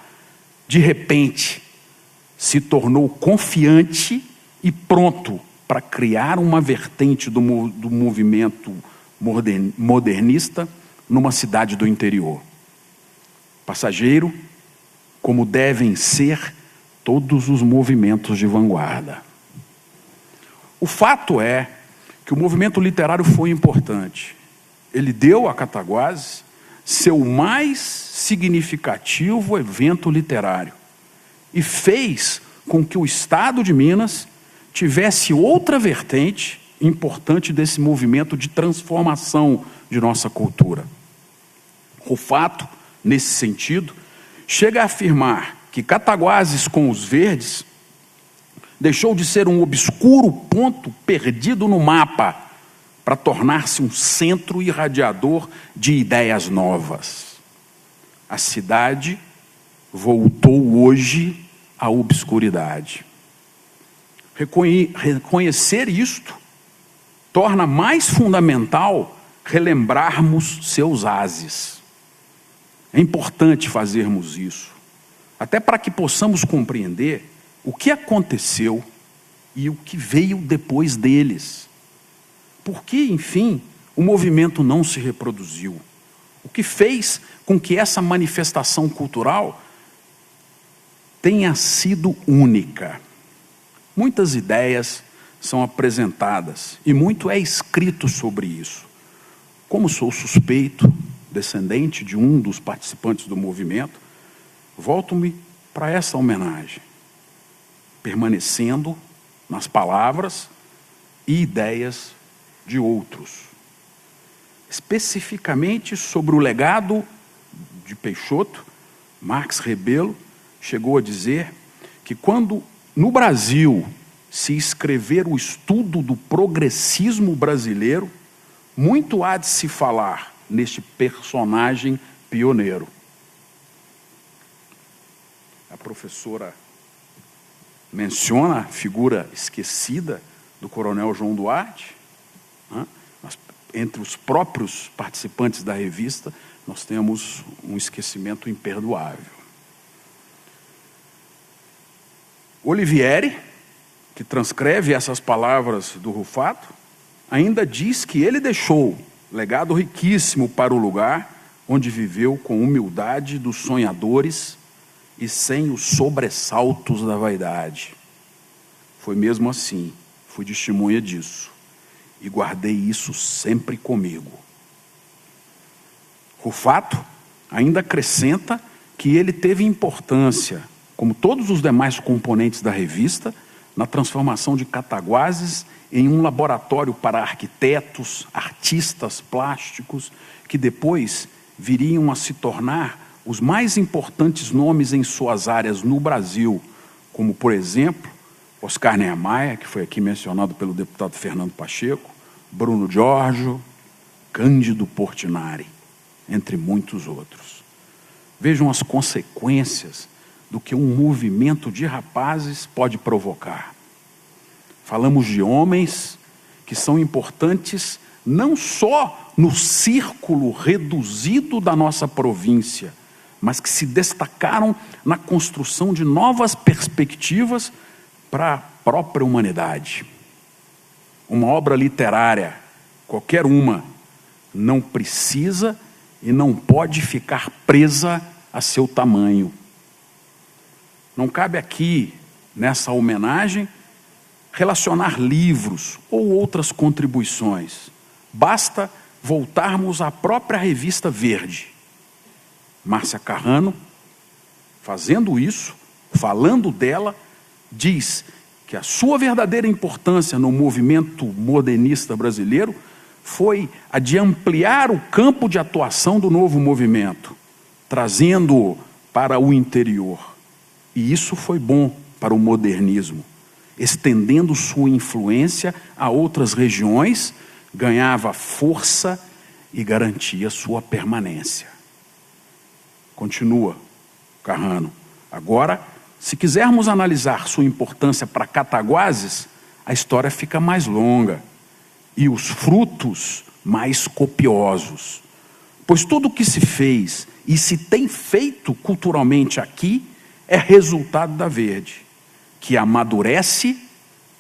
de repente se tornou confiante e pronto para criar uma vertente do movimento modernista numa cidade do interior. Passageiro, como devem ser todos os movimentos de vanguarda. O fato é que o movimento literário foi importante. Ele deu a Cataguases seu mais significativo evento literário e fez com que o Estado de Minas tivesse outra vertente importante desse movimento de transformação de nossa cultura. Rufato, nesse sentido, chega a afirmar que Cataguases com os verdes deixou de ser um obscuro ponto perdido no mapa para tornar-se um centro irradiador de ideias novas. A cidade voltou hoje à obscuridade. Reconhecer isto torna mais fundamental relembrarmos seus ases. É importante fazermos isso, até para que possamos compreender o que aconteceu e o que veio depois deles. Por que, enfim, o movimento não se reproduziu? O que fez com que essa manifestação cultural tenha sido única? Muitas ideias são apresentadas e muito é escrito sobre isso. Como sou suspeito, descendente de um dos participantes do movimento, volto-me para essa homenagem, permanecendo nas palavras e ideias de outros. Especificamente sobre o legado de Peixoto, Marx Rebelo chegou a dizer que quando no Brasil se escrever o estudo do progressismo brasileiro, muito há de se falar neste personagem pioneiro. A professora menciona a figura esquecida do coronel João Duarte. Mas, entre os próprios participantes da revista, nós temos um esquecimento imperdoável. Olivieri, que transcreve essas palavras do Rufato, ainda diz que ele deixou legado riquíssimo para o lugar onde viveu com humildade dos sonhadores e sem os sobressaltos da vaidade. Foi mesmo assim, fui testemunha disso e guardei isso sempre comigo. Rufato ainda acrescenta que ele teve importância, como todos os demais componentes da revista, na transformação de Cataguases em um laboratório para arquitetos, artistas plásticos, que depois viriam a se tornar os mais importantes nomes em suas áreas no Brasil, como, por exemplo, Oscar Niemeyer, que foi aqui mencionado pelo deputado Fernando Pacheco, Bruno Giorgio, Cândido Portinari, entre muitos outros. Vejam as consequências do que um movimento de rapazes pode provocar. Falamos de homens que são importantes não só no círculo reduzido da nossa província, mas que se destacaram na construção de novas perspectivas para a própria humanidade. Uma obra literária, qualquer uma, não precisa e não pode ficar presa a seu tamanho. Não cabe aqui, nessa homenagem, relacionar livros ou outras contribuições. Basta voltarmos à própria revista Verde. Márcia Carrano, fazendo isso, falando dela, diz que a sua verdadeira importância no movimento modernista brasileiro foi a de ampliar o campo de atuação do novo movimento, trazendo-o para o interior. E isso foi bom para o modernismo, estendendo sua influência a outras regiões, ganhava força e garantia sua permanência. Continua Carrano. Agora, se quisermos analisar sua importância para Cataguases, a história fica mais longa e os frutos mais copiosos. Pois tudo o que se fez e se tem feito culturalmente aqui é resultado da Verde, que amadurece,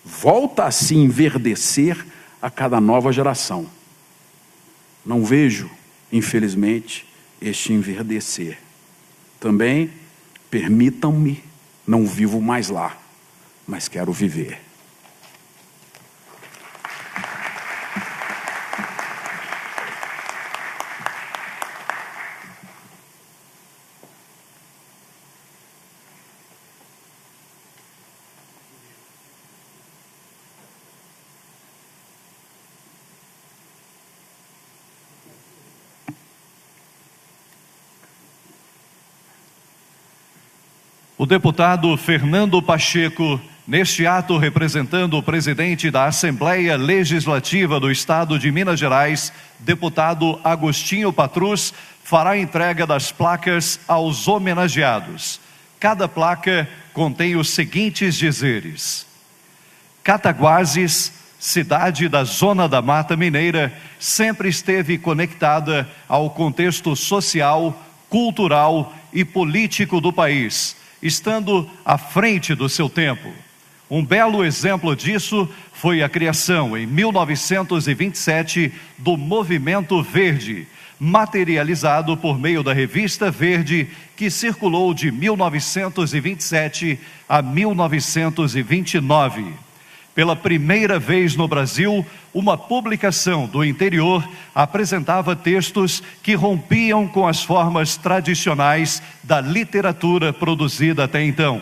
volta a se enverdecer a cada nova geração. Não vejo, infelizmente, este enverdecer. Também, permitam-me, não vivo mais lá, mas quero viver. O deputado Fernando Pacheco, neste ato representando o presidente da Assembleia Legislativa do Estado de Minas Gerais, deputado Agostinho Patrus, fará a entrega das placas aos homenageados. Cada placa contém os seguintes dizeres: Cataguases, cidade da Zona da Mata Mineira, sempre esteve conectada ao contexto social, cultural e político do país, estando à frente do seu tempo. Um belo exemplo disso foi a criação, em 1927, do Movimento Verde, materializado por meio da Revista Verde, que circulou de 1927 a 1929. Pela primeira vez no Brasil, uma publicação do interior apresentava textos que rompiam com as formas tradicionais da literatura produzida até então.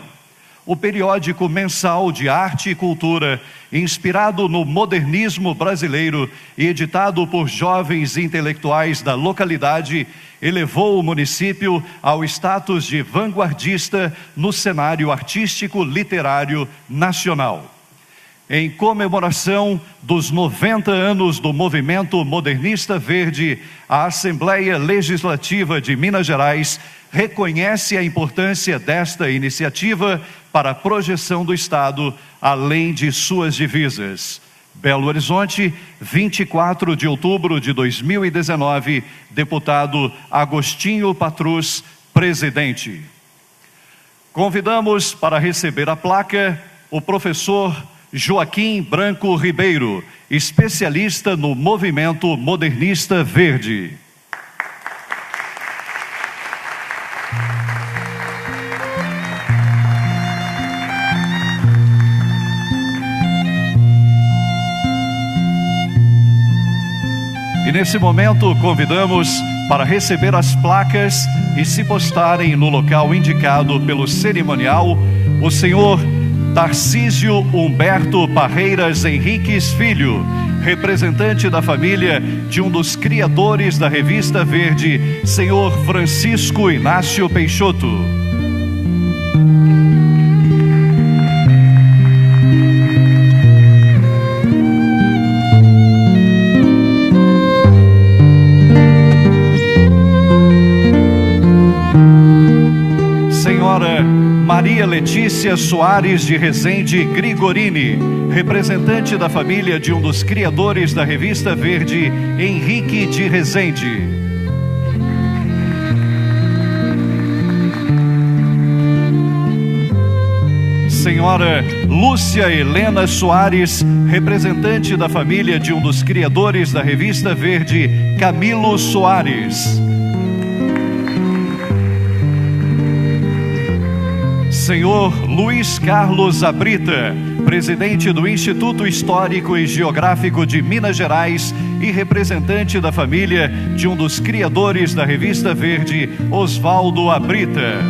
O periódico mensal de arte e cultura, inspirado no modernismo brasileiro e editado por jovens intelectuais da localidade, elevou o município ao status de vanguardista no cenário artístico literário nacional. Em comemoração dos 90 anos do Movimento Modernista Verde, a Assembleia Legislativa de Minas Gerais reconhece a importância desta iniciativa para a projeção do Estado, além de suas divisas. Belo Horizonte, 24 de outubro de 2019, deputado Agostinho Patrus, presidente. Convidamos para receber a placa o professor Joaquim Branco Ribeiro, especialista no Movimento Modernista Verde. E nesse momento convidamos para receber as placas e se postarem no local indicado pelo cerimonial o senhor Tarcísio Humberto Parreiras Henriques Filho, representante da família de um dos criadores da Revista Verde, senhor Francisco Inácio Peixoto. Senhora Maria Letícia Soares de Rezende Grigorini, representante da família de um dos criadores da Revista Verde, Henrique de Rezende. Senhora Lúcia Helena Soares, representante da família de um dos criadores da Revista Verde, Camilo Soares. Senhor Luiz Carlos Abrita, presidente do Instituto Histórico e Geográfico de Minas Gerais e representante da família de um dos criadores da Revista Verde, Oswaldo Abrita.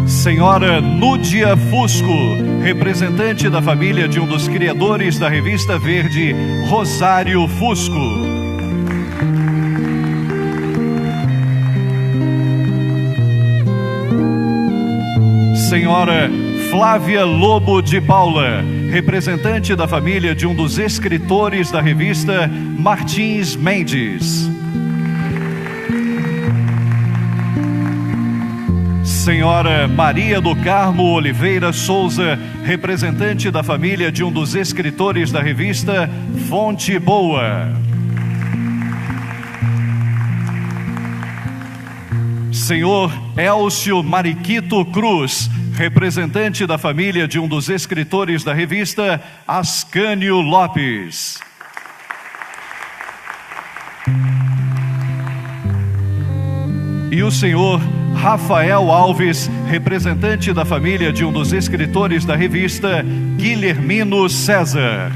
Senhora Núdia Fusco, representante da família de um dos criadores da Revista Verde, Rosário Fusco. Senhora Flávia Lobo de Paula, representante da família de um dos escritores da revista, Martins Mendes. Senhora Maria do Carmo Oliveira Souza, representante da família de um dos escritores da revista, Fonte Boa. Senhor Elcio Mariquito Cruz, representante da família de um dos escritores da revista, Ascânio Lopes. E o senhor Rafael Alves, representante da família de um dos escritores da revista, Guilhermino César.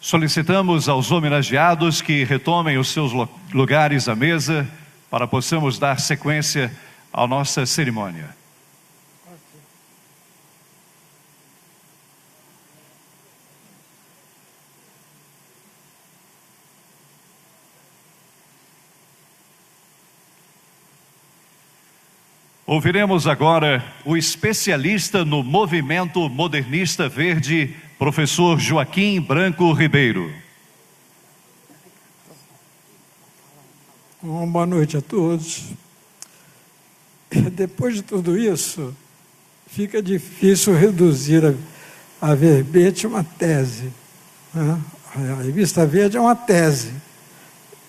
Solicitamos aos homenageados que retomem os seus lugares à mesa para possamos dar sequência à nossa cerimônia. Ouviremos agora o especialista no movimento modernista verde, professor Joaquim Branco Ribeiro. Boa noite a todos. Depois de tudo isso, fica difícil reduzir a verbete uma tese, né? A Revista Verde é uma tese.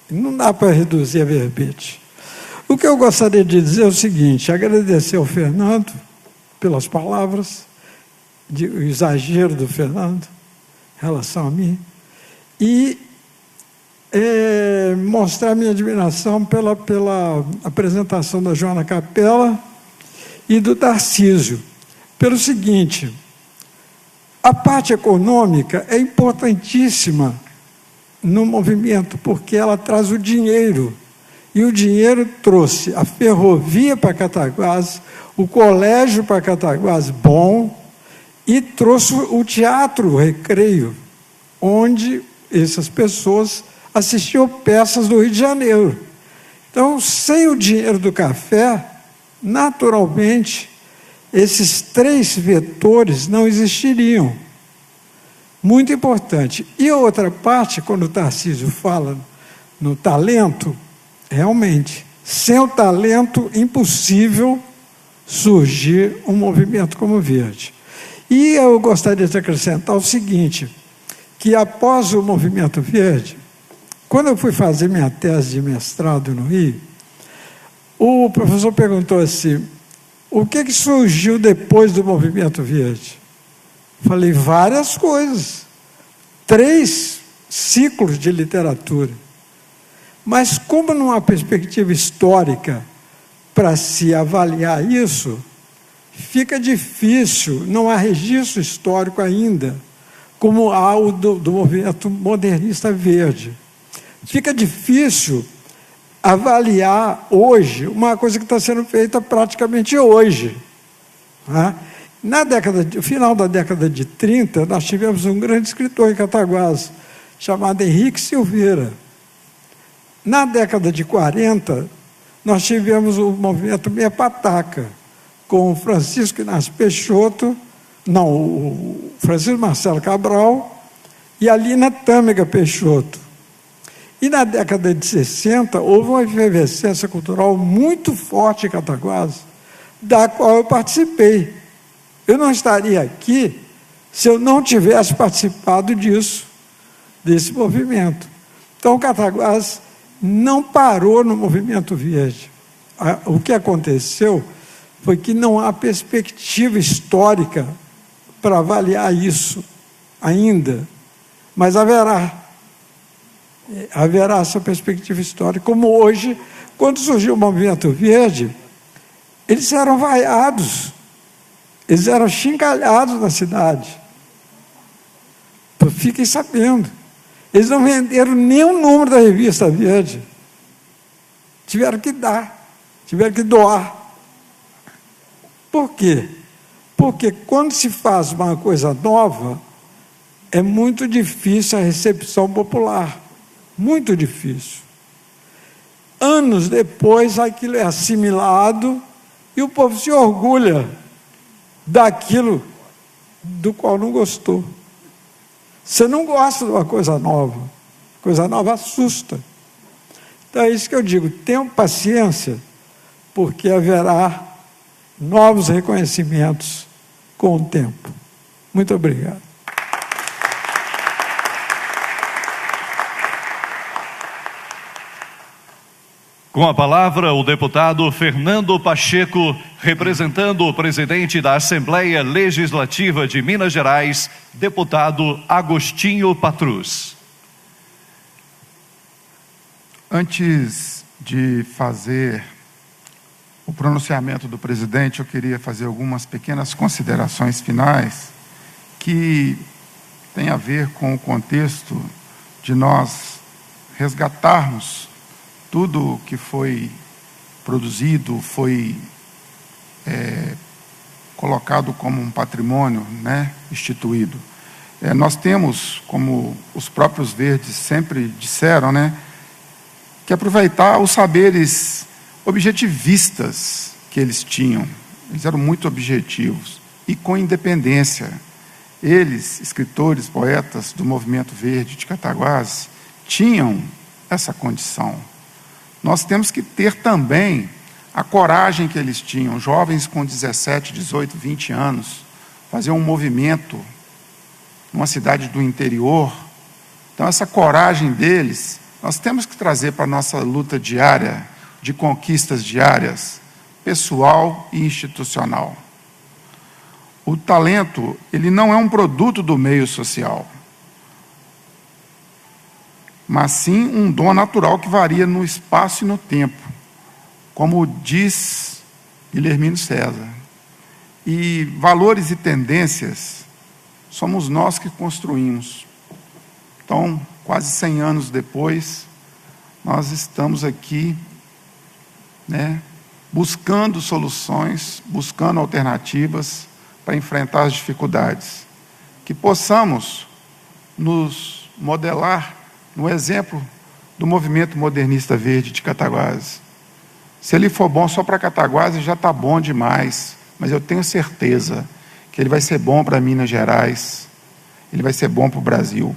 Não dá para reduzir a verbete. O que eu gostaria de dizer é o seguinte: agradecer ao Fernando pelas palavras, o exagero do Fernando em relação a mim, e mostrar minha admiração pela apresentação da Joana Capella e do Tarcísio. Pelo seguinte, a parte econômica é importantíssima no movimento, porque ela traz o dinheiro, e o dinheiro trouxe a ferrovia para Cataguases, o colégio para Cataguases bom, e trouxe o teatro, o Recreio, onde essas pessoas assistiam peças do Rio de Janeiro. Então, sem o dinheiro do café, naturalmente, esses 3 vetores não existiriam. Muito importante. E a outra parte, quando o Tarcísio fala no talento, realmente, sem o talento, impossível surgir um movimento como o Verde. E eu gostaria de acrescentar o seguinte, que após o movimento Verde, quando eu fui fazer minha tese de mestrado no Rio, o professor perguntou assim: o que surgiu depois do movimento Verde? Falei, várias coisas. 3 ciclos de literatura. Mas como não há perspectiva histórica para se avaliar isso, fica difícil, não há registro histórico ainda, como há o do movimento modernista verde. Fica difícil avaliar hoje uma coisa que está sendo feita praticamente hoje. Né? No final da década de 30, nós tivemos um grande escritor em Cataguases, chamado Henrique Silveira. Na década de 40, nós tivemos o movimento Meia Pataca, com o Francisco Inácio Peixoto, o Francisco Marcelo Cabral e a Lina Tâmega Peixoto. E na década de 60, houve uma efervescência cultural muito forte em Cataguases, da qual eu participei. Eu não estaria aqui se eu não tivesse participado desse movimento. Então, Cataguases não parou no movimento Verde. O que aconteceu foi que não há perspectiva histórica para avaliar isso ainda, mas haverá essa perspectiva histórica. Como hoje, quando surgiu o movimento Verde, eles eram vaiados, eles eram chincalhados na cidade. Fiquem sabendo, eles não venderam nem o número da Revista Verde, tiveram que doar. Por quê? Porque quando se faz uma coisa nova, é muito difícil a recepção popular, muito difícil. Anos depois, aquilo é assimilado e o povo se orgulha daquilo do qual não gostou. Você não gosta de uma coisa nova assusta. Então é isso que eu digo, tenham paciência, porque haverá novos reconhecimentos com o tempo. Muito obrigado. Com a palavra, o deputado Fernando Pacheco, representando o presidente da Assembleia Legislativa de Minas Gerais, deputado Agostinho Patrus. Antes de fazer o pronunciamento do presidente, eu queria fazer algumas pequenas considerações finais que têm a ver com o contexto de nós resgatarmos tudo que foi produzido, foi colocado como um patrimônio, né, instituído. Nós temos, como os próprios Verdes sempre disseram, né, que aproveitar os saberes objetivistas que eles tinham. Eles eram muito objetivos e com independência. Eles, escritores, poetas do movimento Verde de Cataguases, tinham essa condição. Nós temos que ter também a coragem que eles tinham, jovens com 17, 18, 20 anos, fazer um movimento numa cidade do interior, Então, essa coragem deles, nós temos que trazer para a nossa luta diária, de conquistas diárias, pessoal e institucional. O talento, ele não é um produto do meio social, mas sim um dom natural que varia no espaço e no tempo, como diz Guilhermino César. E valores e tendências somos nós que construímos. Então, quase 100 anos depois, nós estamos aqui, buscando soluções, buscando alternativas para enfrentar as dificuldades. Que possamos nos modelar no exemplo do movimento modernista verde de Cataguases. Se ele for bom só para Cataguases, já está bom demais, mas eu tenho certeza que ele vai ser bom para Minas Gerais, ele vai ser bom para o Brasil.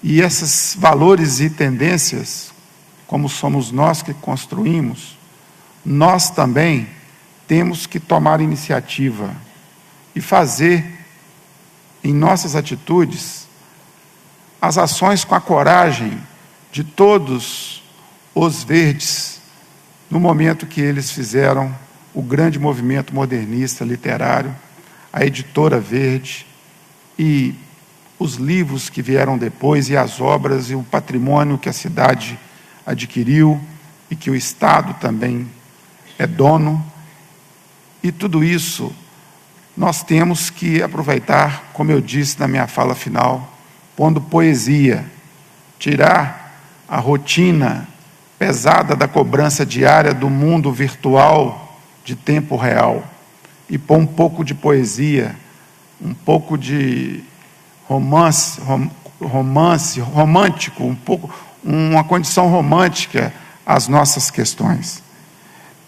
E esses valores e tendências, como somos nós que construímos, nós também temos que tomar iniciativa e fazer, em nossas atitudes, as ações com a coragem de todos os verdes, no momento que eles fizeram o grande movimento modernista literário, a Editora Verde, e os livros que vieram depois, e as obras, e o patrimônio que a cidade adquiriu, e que o Estado também é dono. E tudo isso nós temos que aproveitar, como eu disse na minha fala final, pondo poesia, tirar a rotina pesada da cobrança diária do mundo virtual de tempo real e pôr um pouco de poesia, um pouco de romântico, uma condição romântica às nossas questões.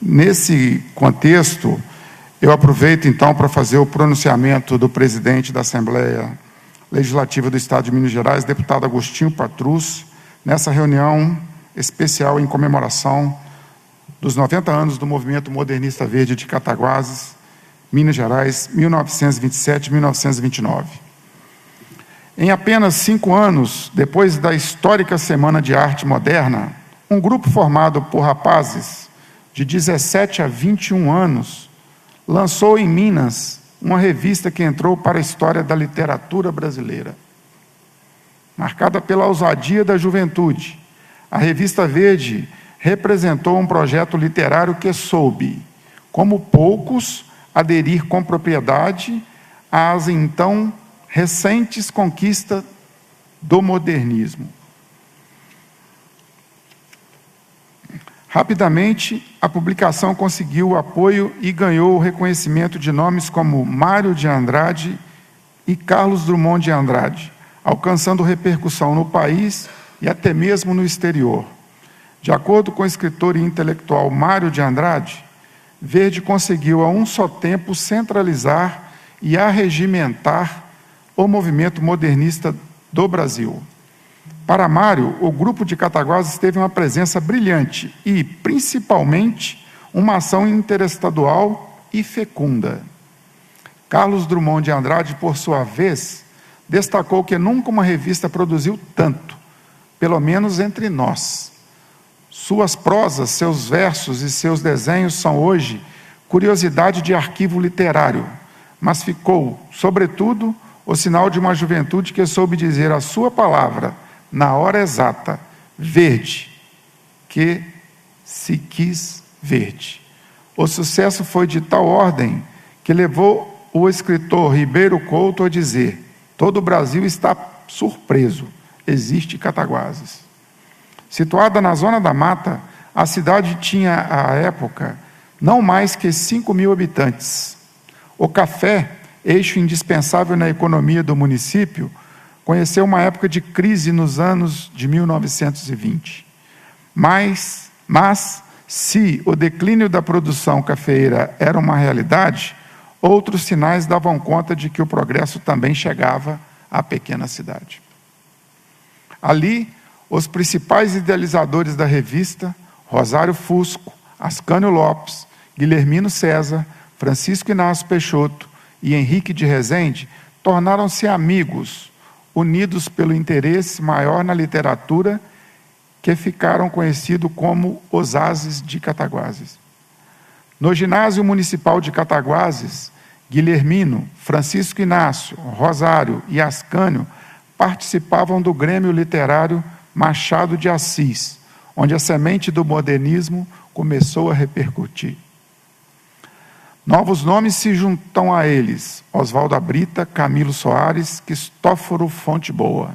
Nesse contexto, eu aproveito então para fazer o pronunciamento do presidente da Assembleia Legislativa do Estado de Minas Gerais, deputado Agostinho Patrus, nessa reunião especial em comemoração dos 90 anos do Movimento Modernista Verde de Cataguases, Minas Gerais, 1927-1929. Em apenas 5 anos, depois da histórica Semana de Arte Moderna, um grupo formado por rapazes de 17 a 21 anos lançou em Minas uma revista que entrou para a história da literatura brasileira. Marcada pela ousadia da juventude, a Revista Verde representou um projeto literário que soube, como poucos, aderir com propriedade às então recentes conquistas do modernismo. Rapidamente, a publicação conseguiu o apoio e ganhou o reconhecimento de nomes como Mário de Andrade e Carlos Drummond de Andrade, alcançando repercussão no país e até mesmo no exterior. De acordo com o escritor e intelectual Mário de Andrade, Verde conseguiu a um só tempo centralizar e arregimentar o movimento modernista do Brasil. Para Mário, o grupo de Cataguases teve uma presença brilhante e, principalmente, uma ação interestadual e fecunda. Carlos Drummond de Andrade, por sua vez, destacou que nunca uma revista produziu tanto, pelo menos entre nós. Suas prosas, seus versos e seus desenhos são hoje curiosidade de arquivo literário, mas ficou, sobretudo, o sinal de uma juventude que soube dizer a sua palavra, na hora exata, verde, que se quis verde. O sucesso foi de tal ordem que levou o escritor Ribeiro Couto a dizer: todo o Brasil está surpreso, existe Cataguases. Situada na zona da mata, a cidade tinha, à época, não mais que 5.000 habitantes. O café, eixo indispensável na economia do município, conheceu uma época de crise nos anos de 1920. Mas se o declínio da produção cafeeira era uma realidade, outros sinais davam conta de que o progresso também chegava à pequena cidade. Ali, os principais idealizadores da revista, Rosário Fusco, Ascânio Lopes, Guilhermino César, Francisco Inácio Peixoto e Henrique de Rezende, tornaram-se amigos, unidos pelo interesse maior na literatura, que ficaram conhecidos como os Ases de Cataguases. No ginásio municipal de Cataguases, Guilhermino, Francisco Inácio, Rosário e Ascânio participavam do Grêmio Literário Machado de Assis, onde a semente do modernismo começou a repercutir. Novos nomes se juntam a eles: Oswaldo Abrita, Camilo Soares, Cristóforo Fonteboa.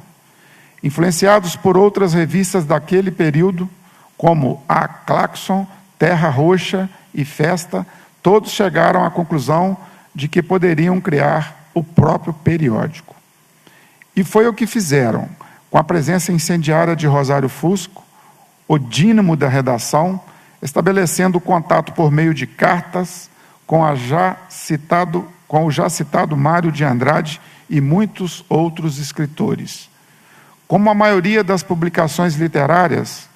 Influenciados por outras revistas daquele período, como a Claxon, Terra Roxa e Festa, todos chegaram à conclusão de que poderiam criar o próprio periódico. E foi o que fizeram, com a presença incendiária de Rosário Fusco, o dínamo da redação, estabelecendo contato por meio de cartas com o já citado Mário de Andrade e muitos outros escritores. Como a maioria das publicações literárias,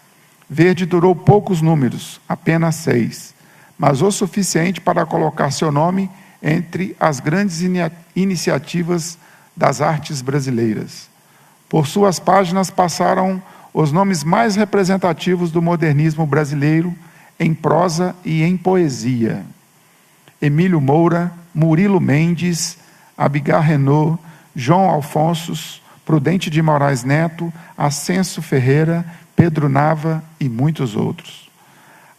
Verde durou poucos números, apenas 6, mas o suficiente para colocar seu nome entre as grandes iniciativas das artes brasileiras. Por suas páginas passaram os nomes mais representativos do modernismo brasileiro em prosa e em poesia: Emílio Moura, Murilo Mendes, Abigail Renaud, João Alfonso, Prudente de Moraes Neto, Ascenso Ferreira, Pedro Nava e muitos outros.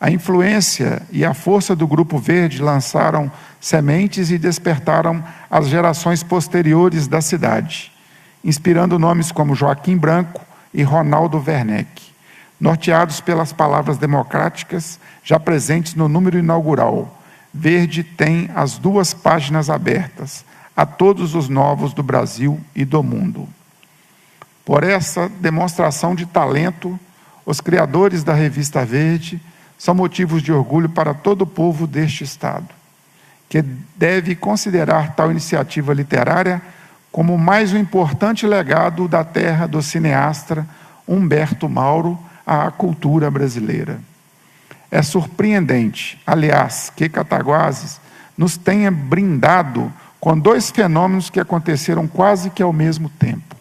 A influência e a força do Grupo Verde lançaram sementes e despertaram as gerações posteriores da cidade, inspirando nomes como Joaquim Branco e Ronaldo Werneck, norteados pelas palavras democráticas já presentes no número inaugural. Verde tem as 2 páginas abertas a todos os novos do Brasil e do mundo. Por essa demonstração de talento, os criadores da Revista Verde são motivos de orgulho para todo o povo deste Estado, que deve considerar tal iniciativa literária como mais um importante legado da terra do cineasta Humberto Mauro à cultura brasileira. É surpreendente, aliás, que Cataguases nos tenha brindado com 2 fenômenos que aconteceram quase que ao mesmo tempo: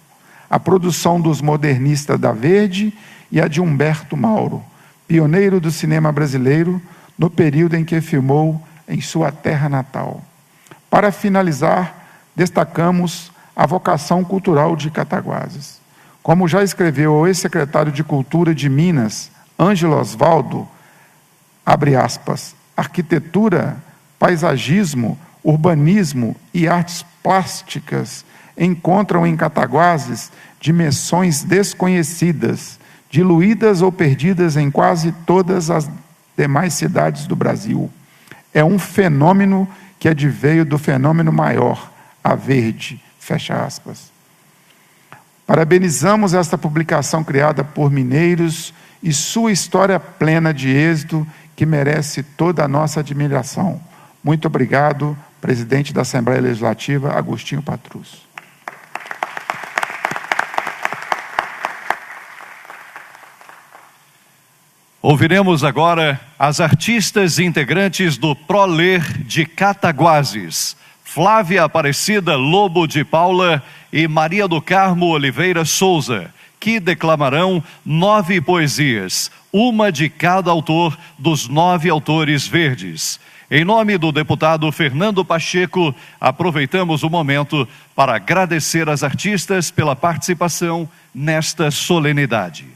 a produção dos modernistas da Verde e a de Humberto Mauro, pioneiro do cinema brasileiro no período em que filmou em sua terra natal. Para finalizar, destacamos a vocação cultural de Cataguases. Como já escreveu o ex-secretário de Cultura de Minas, Ângelo Osvaldo, abre aspas, arquitetura, paisagismo, urbanismo e artes plásticas encontram em Cataguases dimensões desconhecidas, diluídas ou perdidas em quase todas as demais cidades do Brasil. É um fenômeno que adveio do fenômeno maior, a Verde, fecha aspas. Parabenizamos esta publicação criada por mineiros e sua história plena de êxito, que merece toda a nossa admiração. Muito obrigado, presidente da Assembleia Legislativa, Agostinho Patrus. Ouviremos agora as artistas integrantes do Proler de Cataguases: Flávia Aparecida Lobo de Paula e Maria do Carmo Oliveira Souza, que declamarão 9 poesias, uma de cada autor dos 9 autores verdes. Em nome do deputado Fernando Pacheco, aproveitamos o momento para agradecer às artistas pela participação nesta solenidade.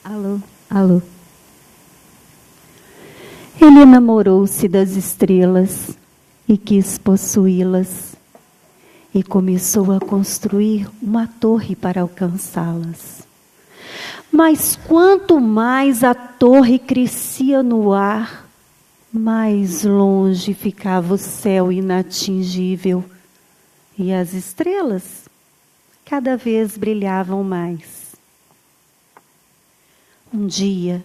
Alô, alô. Ele namorou-se das estrelas e quis possuí-las, e começou a construir uma torre para alcançá-las. Mas quanto mais a torre crescia no ar, mais longe ficava o céu inatingível, e as estrelas cada vez brilhavam mais. Um dia,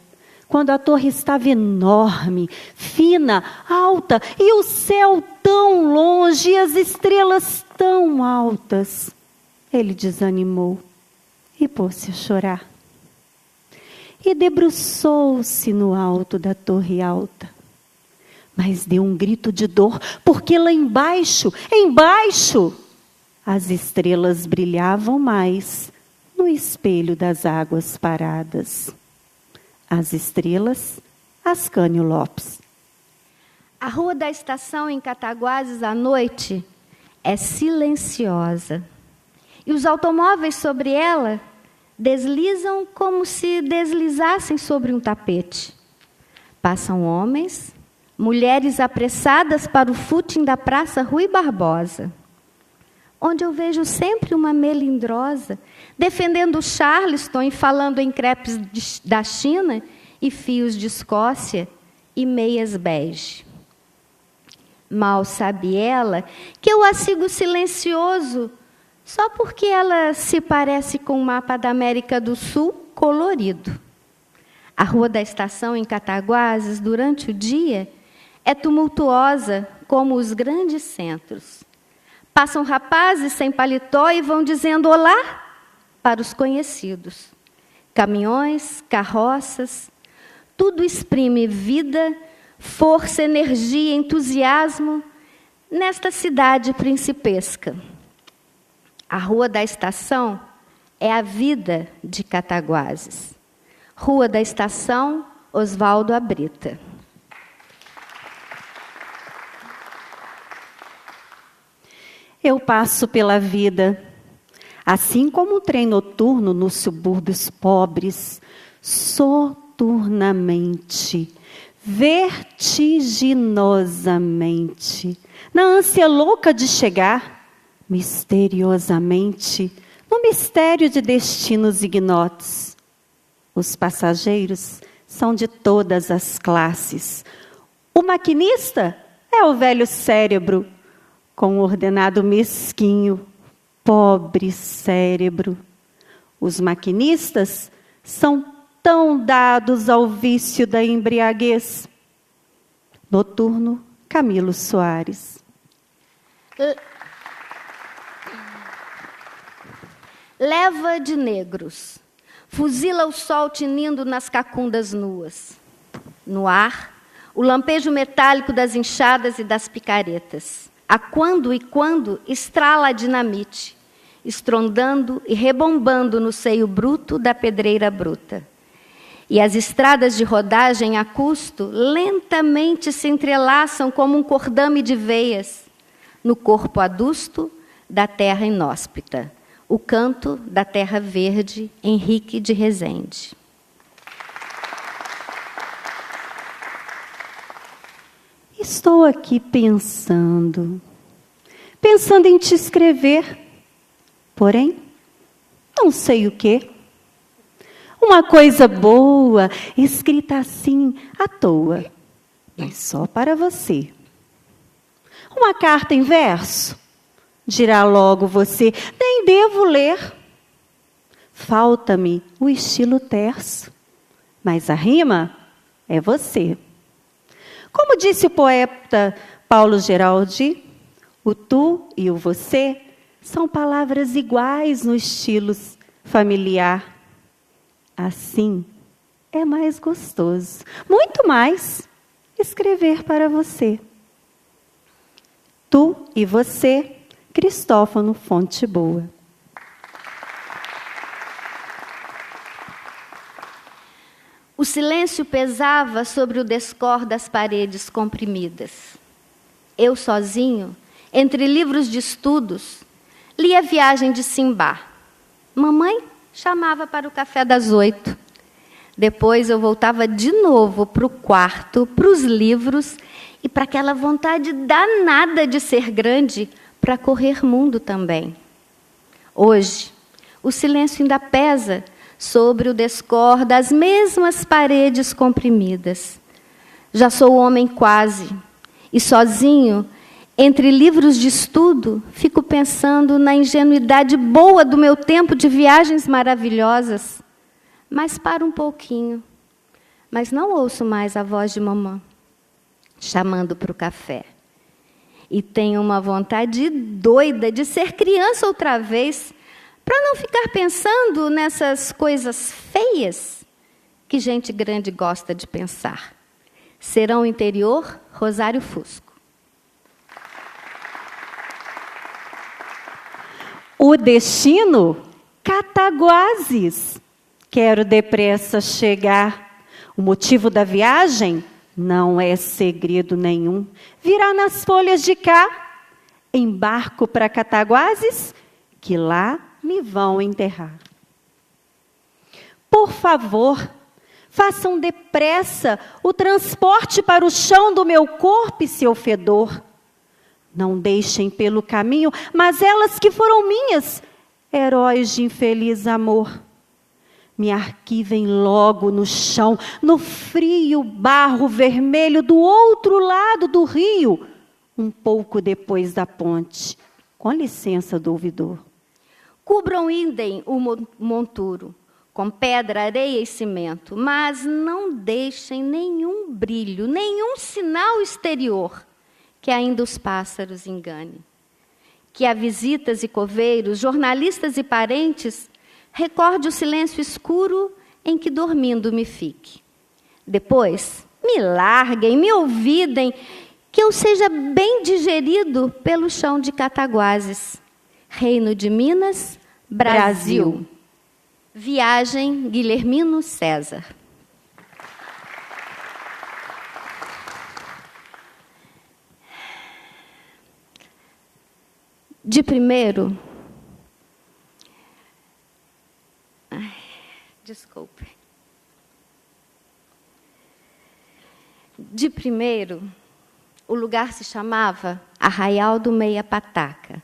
quando a torre estava enorme, fina, alta, e o céu tão longe, e as estrelas tão altas, ele desanimou e pôs-se a chorar. E debruçou-se no alto da torre alta. Mas deu um grito de dor, porque lá embaixo, as estrelas brilhavam mais no espelho das águas paradas. As estrelas, Ascânio Lopes. A Rua da Estação em Cataguases à noite é silenciosa. E os automóveis sobre ela deslizam como se deslizassem sobre um tapete. Passam homens, mulheres apressadas para o footing da Praça Rui Barbosa, onde eu vejo sempre uma melindrosa defendendo o Charleston e falando em crepes da China e fios de Escócia e meias bege. Mal sabe ela que eu a sigo silencioso só porque ela se parece com o mapa da América do Sul colorido. A Rua da Estação em Cataguases, durante o dia, é tumultuosa como os grandes centros. Passam rapazes sem paletó e vão dizendo olá para os conhecidos. Caminhões, carroças, tudo exprime vida, força, energia, entusiasmo nesta cidade principesca. A Rua da Estação é a vida de Cataguases. Rua da Estação, Oswaldo Abrita. Eu passo pela vida, assim como o trem noturno nos subúrbios pobres, soturnamente, vertiginosamente, na ânsia louca de chegar, misteriosamente, no mistério de destinos ignotos. Os passageiros são de todas as classes. O maquinista é o velho cérebro, com um ordenado mesquinho, pobre cérebro. Os maquinistas são tão dados ao vício da embriaguez. Noturno, Camilo Soares. Leva de negros, fuzila o sol tinindo nas cacundas nuas. No ar, o lampejo metálico das enxadas e das picaretas. A quando e quando estrala a dinamite, estrondando e rebombando no seio bruto da pedreira bruta. E as estradas de rodagem a custo lentamente se entrelaçam como um cordame de veias no corpo adusto da terra inóspita. O canto da terra verde, Henrique de Rezende. Estou aqui pensando em te escrever, porém, não sei o quê. Uma coisa boa, escrita assim, à toa, mas só para você. Uma carta em verso, dirá logo você, nem devo ler. Falta-me o estilo terso, mas a rima é você. Como disse o poeta Paulo Geraldi, o tu e o você são palavras iguais no estilo familiar. Assim é mais gostoso, muito mais, escrever para você. Tu e você, Cristófano Fonte Boa. O silêncio pesava sobre o descor das paredes comprimidas. Eu sozinho, entre livros de estudos, li A Viagem de Simbá. Mamãe chamava para o café das 8. Depois eu voltava de novo para o quarto, para os livros e para aquela vontade danada de ser grande, para correr mundo também. Hoje, o silêncio ainda pesa sobre o descor das mesmas paredes comprimidas. Já sou homem quase, e sozinho, entre livros de estudo, fico pensando na ingenuidade boa do meu tempo de viagens maravilhosas. Mas paro um pouquinho. mas não ouço mais a voz de mamã chamando para o café. E tenho uma vontade doida de ser criança outra vez, para não ficar pensando nessas coisas feias que gente grande gosta de pensar. Serão Interior, Rosário Fusco. O destino, Cataguases. Quero depressa chegar. O motivo da viagem não é segredo nenhum. Virá nas folhas de cá. Embarco para Cataguases, que lá me vão enterrar. Por favor, façam depressa o transporte para o chão do meu corpo e seu fedor. Não deixem pelo caminho mazelas que foram minhas, heróis de infeliz amor. Me arquivem logo no chão, no frio barro vermelho do outro lado do rio, um pouco depois da ponte. Com licença do ouvidor. Cubram idem o monturo, com pedra, areia e cimento, mas não deixem nenhum brilho, nenhum sinal exterior, que ainda os pássaros engane. Que a visitas e coveiros, jornalistas e parentes, recorde o silêncio escuro em que dormindo me fique. Depois, me larguem, me ouvidem, que eu seja bem digerido pelo chão de Cataguases. Reino de Minas, Brasil. Viagem Guilhermino César. De primeiro, desculpe. De primeiro, o lugar se chamava Arraial do Meia Pataca,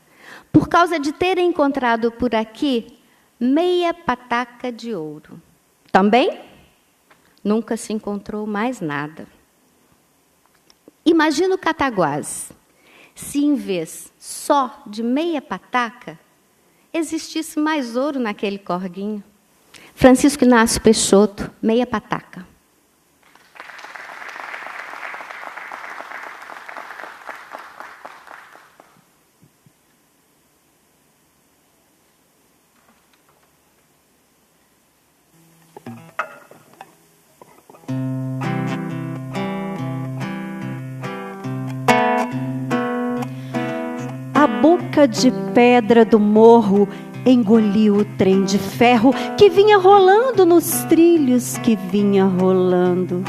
por causa de terem encontrado por aqui meia pataca de ouro. Também nunca se encontrou mais nada. Imagina o Cataguases, se em vez só de meia pataca, existisse mais ouro naquele corguinho. Francisco Inácio Peixoto, Meia Pataca. A boca de pedra do morro engoliu o trem de ferro que vinha rolando nos trilhos que vinha rolando.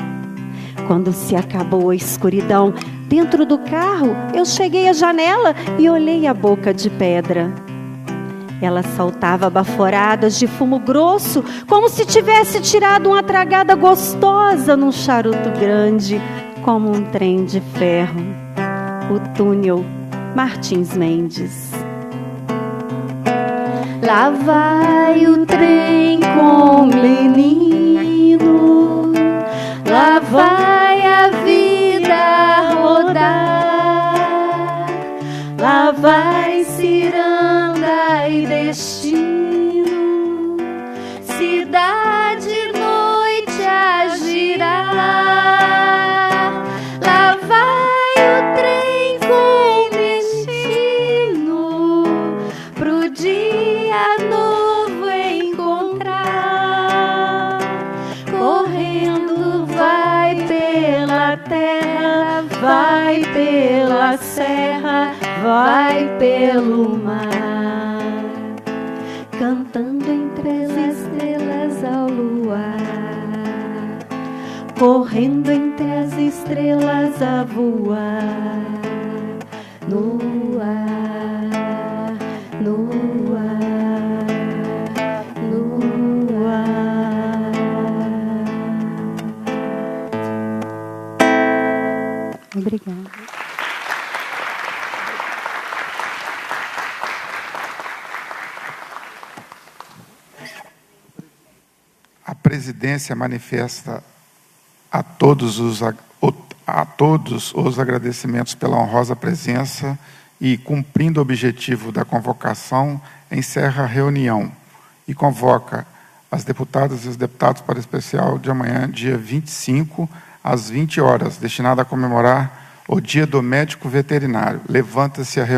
Quando se acabou a escuridão dentro do carro, eu cheguei à janela e olhei a boca de pedra. Ela saltava baforadas de fumo grosso, como se tivesse tirado uma tragada gostosa num charuto grande, como um trem de ferro. O túnel Martins Mendes. Lá vai o trem com o menino, lá vai a vida rodar, lá vai ciranda e destino, cidade noite a girar. Lá vai o trem com o destino pro dia novo encontrar. Correndo vai pela terra, vai pela serra, vai pelo mar, cantando entre as estrelas ao luar, correndo entre as estrelas a voar, no ar, no ar, no ar. Obrigada. A presidência manifesta a todos os agradecimentos pela honrosa presença e, cumprindo o objetivo da convocação, encerra a reunião e convoca as deputadas e os deputados para o especial de amanhã, dia 25, às 20 horas, destinado a comemorar o Dia do Médico Veterinário. Levanta-se a reunião.